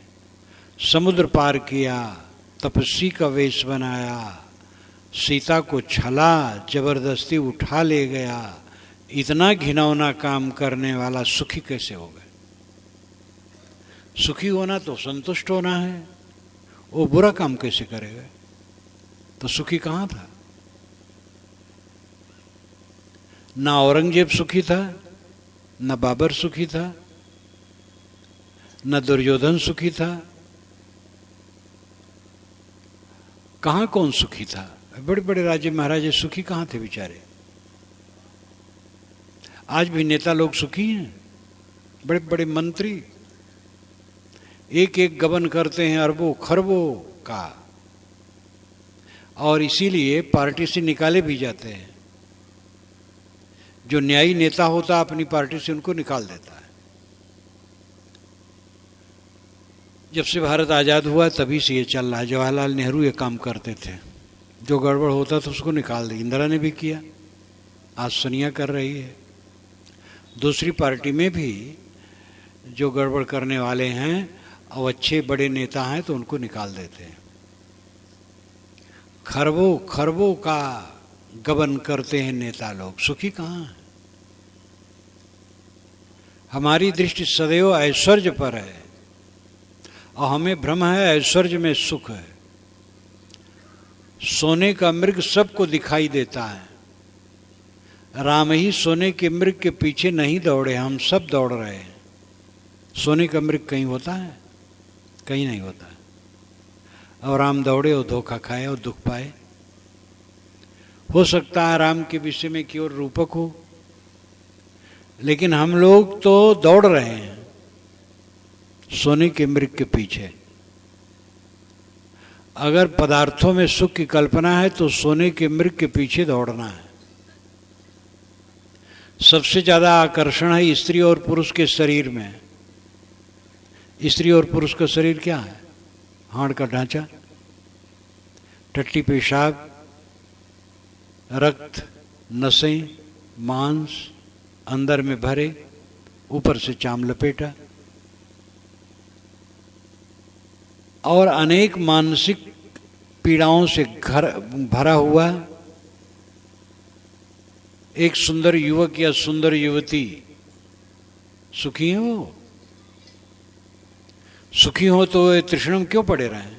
समुद्र पार किया, तपस्वी का वेश बनाया, सीता को छला जबरदस्ती उठा ले गया। इतना घिनौना काम करने वाला सुखी कैसे हो गए? सुखी होना तो संतुष्ट होना है, वो बुरा काम कैसे करेगा? तो सुखी कहाँ था? ना औरंगजेब सुखी था, न बाबर सुखी था, न दुर्योधन सुखी था। कहाँ कौन सुखी था? बड़े बड़े राजे महाराजे सुखी कहाँ थे बेचारे? आज भी नेता लोग सुखी हैं? बड़े बड़े मंत्री एक एक गबन करते हैं अरबों खरबों का, और इसीलिए पार्टी से निकाले भी जाते हैं। जो न्यायी नेता होता अपनी पार्टी से उनको निकाल देता है। जब से भारत आज़ाद हुआ तभी से ये चल रहा है। जवाहरलाल नेहरू ये काम करते थे, जो गड़बड़ होता था उसको निकाल दे। इंदिरा ने भी किया, आज सोनिया कर रही है। दूसरी पार्टी में भी जो गड़बड़ करने वाले हैं और अच्छे बड़े नेता हैं तो उनको निकाल देते हैं। खरबों खरबों का गबन करते हैं नेता लोग, सुखी कहाँ है? हमारी दृष्टि सदैव ऐश्वर्य पर है और हमें भ्रम है ऐश्वर्य में सुख है। सोने का मृग सबको दिखाई देता है, राम ही सोने के मृग के पीछे नहीं दौड़े, हम सब दौड़ रहे हैं। सोने का मृग कहीं होता है? कहीं नहीं होता है। और राम दौड़े और धोखा खाए और दुख पाए। हो सकता है राम के विषय में केवल रूपक हो, लेकिन हम लोग तो दौड़ रहे हैं सोने के मृग के पीछे। अगर पदार्थों में सुख की कल्पना है तो सोने के मृग के पीछे दौड़ना है। सबसे ज्यादा आकर्षण है स्त्री और पुरुष के शरीर में। स्त्री और पुरुष का शरीर क्या है? हाड़ का ढांचा, टट्टी पेशाब, रक्त, नसें, मांस अंदर में भरे, ऊपर से चाम लपेटा, और अनेक मानसिक पीड़ाओं से घर भरा हुआ एक सुंदर युवक या सुंदर युवती। सुखी है वो? सुखी हो तो तृष्णा क्यों पड़े रहे?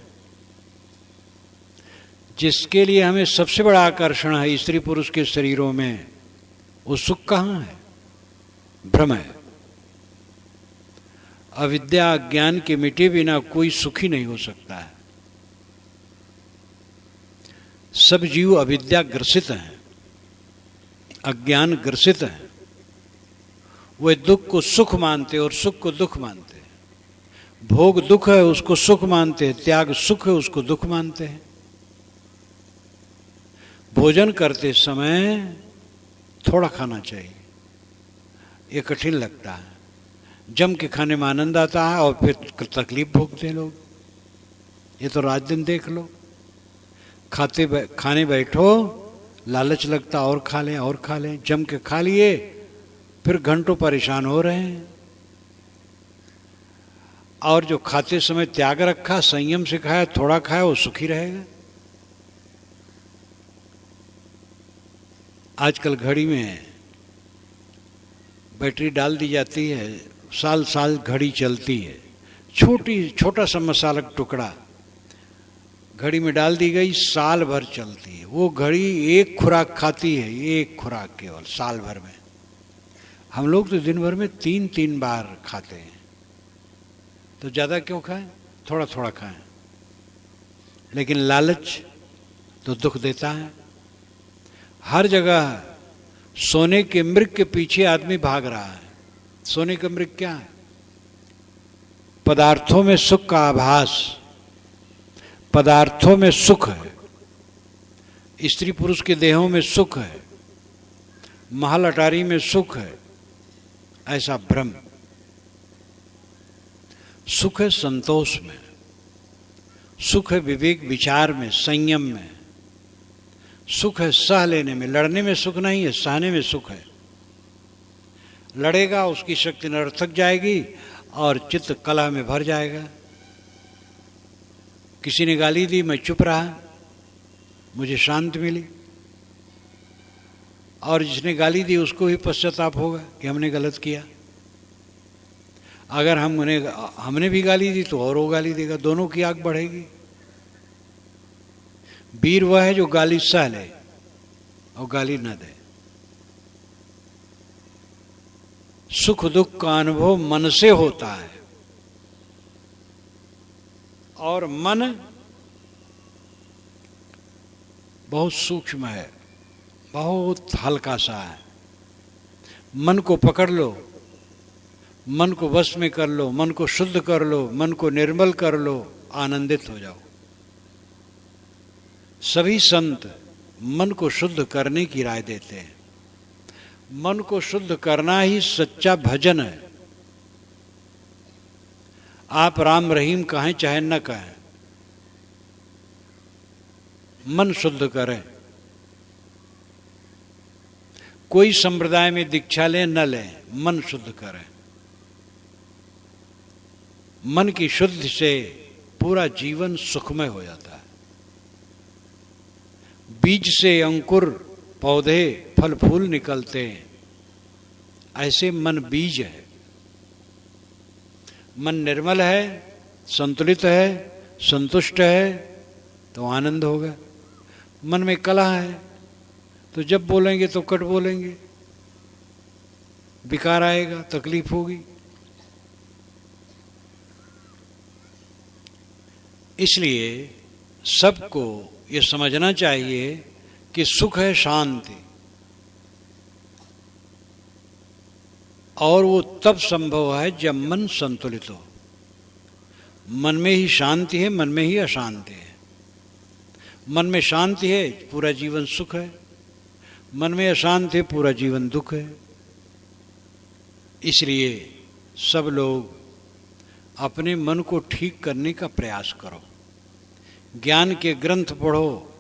जिसके लिए हमें सबसे बड़ा आकर्षण है स्त्री पुरुष के शरीरों में, वो सुख कहाँ है? भ्रम है। अविद्या अज्ञान के मिटे बिना कोई सुखी नहीं हो सकता है। सब जीव अविद्या ग्रसित हैं, अज्ञान ग्रसित हैं। वे दुख को सुख मानते और सुख को दुख मानते। भोग दुख है उसको सुख मानते हैं, त्याग सुख है उसको दुख मानते हैं। भोजन करते समय थोड़ा खाना चाहिए, ये कठिन लगता है। जम के खाने में आनंद आता है और फिर तकलीफ भोगते हैं लोग। ये तो रात दिन देख लो, खाने बैठो, लालच लगता और खा लें और खा लें, जम के खा लिए, फिर घंटों परेशान हो रहे हैं। और जो खाते समय त्याग रखा, संयम से खाया, थोड़ा खाया, वो सुखी रहेगा। आजकल घड़ी में बैटरी डाल दी जाती है, साल साल घड़ी चलती है। छोटा सा मसाला का टुकड़ा घड़ी में डाल दी गई, साल भर चलती है। वो घड़ी एक खुराक खाती है, एक खुराक केवल साल भर में। हम लोग तो दिन भर में 3-3 बार खाते हैं, तो ज़्यादा क्यों खाएं, थोड़ा थोड़ा खाएं। लेकिन लालच तो दुख देता है। हर जगह सोने के मृग के पीछे आदमी भाग रहा है। सोने का मृग क्या है? पदार्थों में सुख का आभास, पदार्थों में सुख है, स्त्री पुरुष के देहों में सुख है, महल अटारी में सुख है, ऐसा भ्रम। सुख है संतोष में, सुख है विवेक विचार में, संयम में, सुख है सह लेने में। लड़ने में सुख नहीं है, सहने में सुख है। लड़ेगा उसकी शक्ति निरर्थक जाएगी और चित्त कलह में भर जाएगा। किसी ने गाली दी, मैं चुप रहा, मुझे शांति मिली, और जिसने गाली दी उसको ही पश्चाताप होगा कि हमने गलत किया। अगर हमने भी गाली दी तो और वो गाली देगा, दोनों की आग बढ़ेगी। वीर वह है जो गाली सह ले और गाली न दे। सुख दुख का अनुभव मन से होता है, और मन बहुत सूक्ष्म है, बहुत हल्का सा है। मन को पकड़ लो, मन को वश में कर लो, मन को शुद्ध कर लो, मन को निर्मल कर लो, आनंदित हो जाओ। सभी संत मन को शुद्ध करने की राय देते हैं। मन को शुद्ध करना ही सच्चा भजन है। आप राम रहीम कहें चाहे न कहें, मन शुद्ध करें। कोई संप्रदाय में दीक्षा लें न लें, मन शुद्ध करें। मन की शुद्धि से पूरा जीवन सुखमय हो जाता है। बीज से अंकुर, पौधे, फल फूल निकलते हैं, ऐसे मन बीज है। मन निर्मल है, संतुलित है, संतुष्ट है तो आनंद होगा। मन में कलह है तो जब बोलेंगे तो कट बोलेंगे, विकार आएगा, तकलीफ होगी। इसलिए सबको ये समझना चाहिए कि सुख है शांति, और वो तब संभव है जब मन संतुलित हो। मन में ही शांति है, मन में ही अशांति है। मन में शांति है, पूरा जीवन सुख है। मन में अशांति है, पूरा जीवन दुख है। इसलिए सब लोग अपने मन को ठीक करने का प्रयास करो। ज्ञान के ग्रंथ पढ़ो,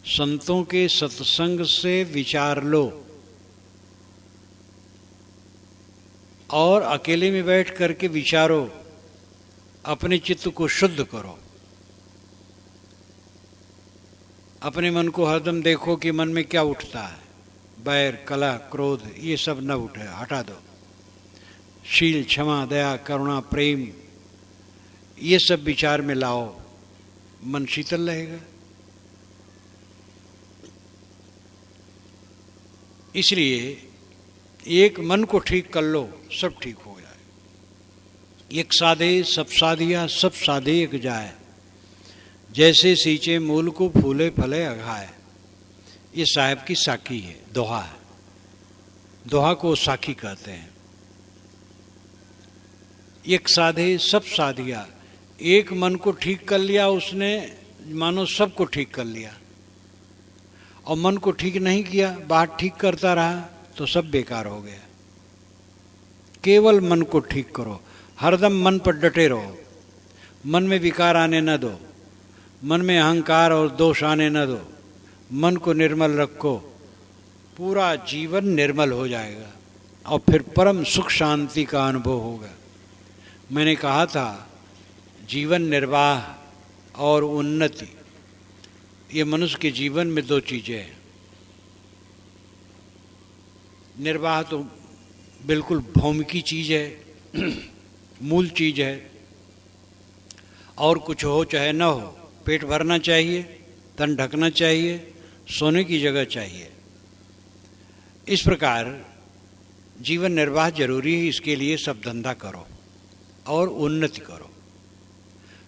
संतों के सत्संग से विचार लो, और अकेले में बैठ करके विचारो, अपने चित्त को शुद्ध करो। अपने मन को हरदम देखो कि मन में क्या उठता है। बैर, कलह, क्रोध ये सब न उठे, हटा दो। शील, क्षमा, दया, करुणा, प्रेम ये सब विचार में लाओ, मन शीतल रहेगा। इसलिए एक मन को ठीक कर लो, सब ठीक हो जाए। एक साधे सब साधिया, सब साधे एक जाए। जैसे सींचे मूल को फूले फले अघाए। ये साहब की साखी है, दोहा है। दोहा को साखी कहते हैं। एक साधे सब साधिया, एक मन को ठीक कर लिया उसने, मानो सबको ठीक कर लिया। और मन को ठीक नहीं किया, बात ठीक करता रहा तो सब बेकार हो गया। केवल मन को ठीक करो, हरदम मन पर डटे रहो। मन में विकार आने न दो, मन में अहंकार और दोष आने न दो। मन को निर्मल रखो, पूरा जीवन निर्मल हो जाएगा और फिर परम सुख शांति का अनुभव होगा। मैंने कहा था जीवन निर्वाह और उन्नति, ये मनुष्य के जीवन में दो चीज़ें हैं। निर्वाह तो बिल्कुल भौमिकी चीज़ है, मूल चीज़ है। और कुछ हो चाहे न हो, पेट भरना चाहिए, तन ढकना चाहिए, सोने की जगह चाहिए। इस प्रकार जीवन निर्वाह जरूरी है, इसके लिए सब धंधा करो और उन्नति करो।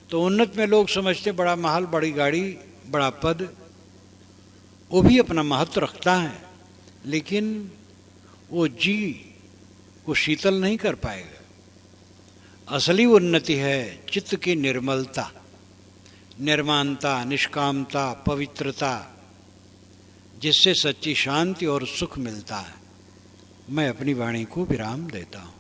तो उन्नत में लोग समझते बड़ा महल, बड़ी गाड़ी, बड़ा पद, वो भी अपना महत्व रखता है, लेकिन वो जी को शीतल नहीं कर पाएगा। असली उन्नति है चित्त की निर्मलता, निर्माणता, निष्कामता, पवित्रता, जिससे सच्ची शांति और सुख मिलता है। मैं अपनी वाणी को विराम देता हूँ।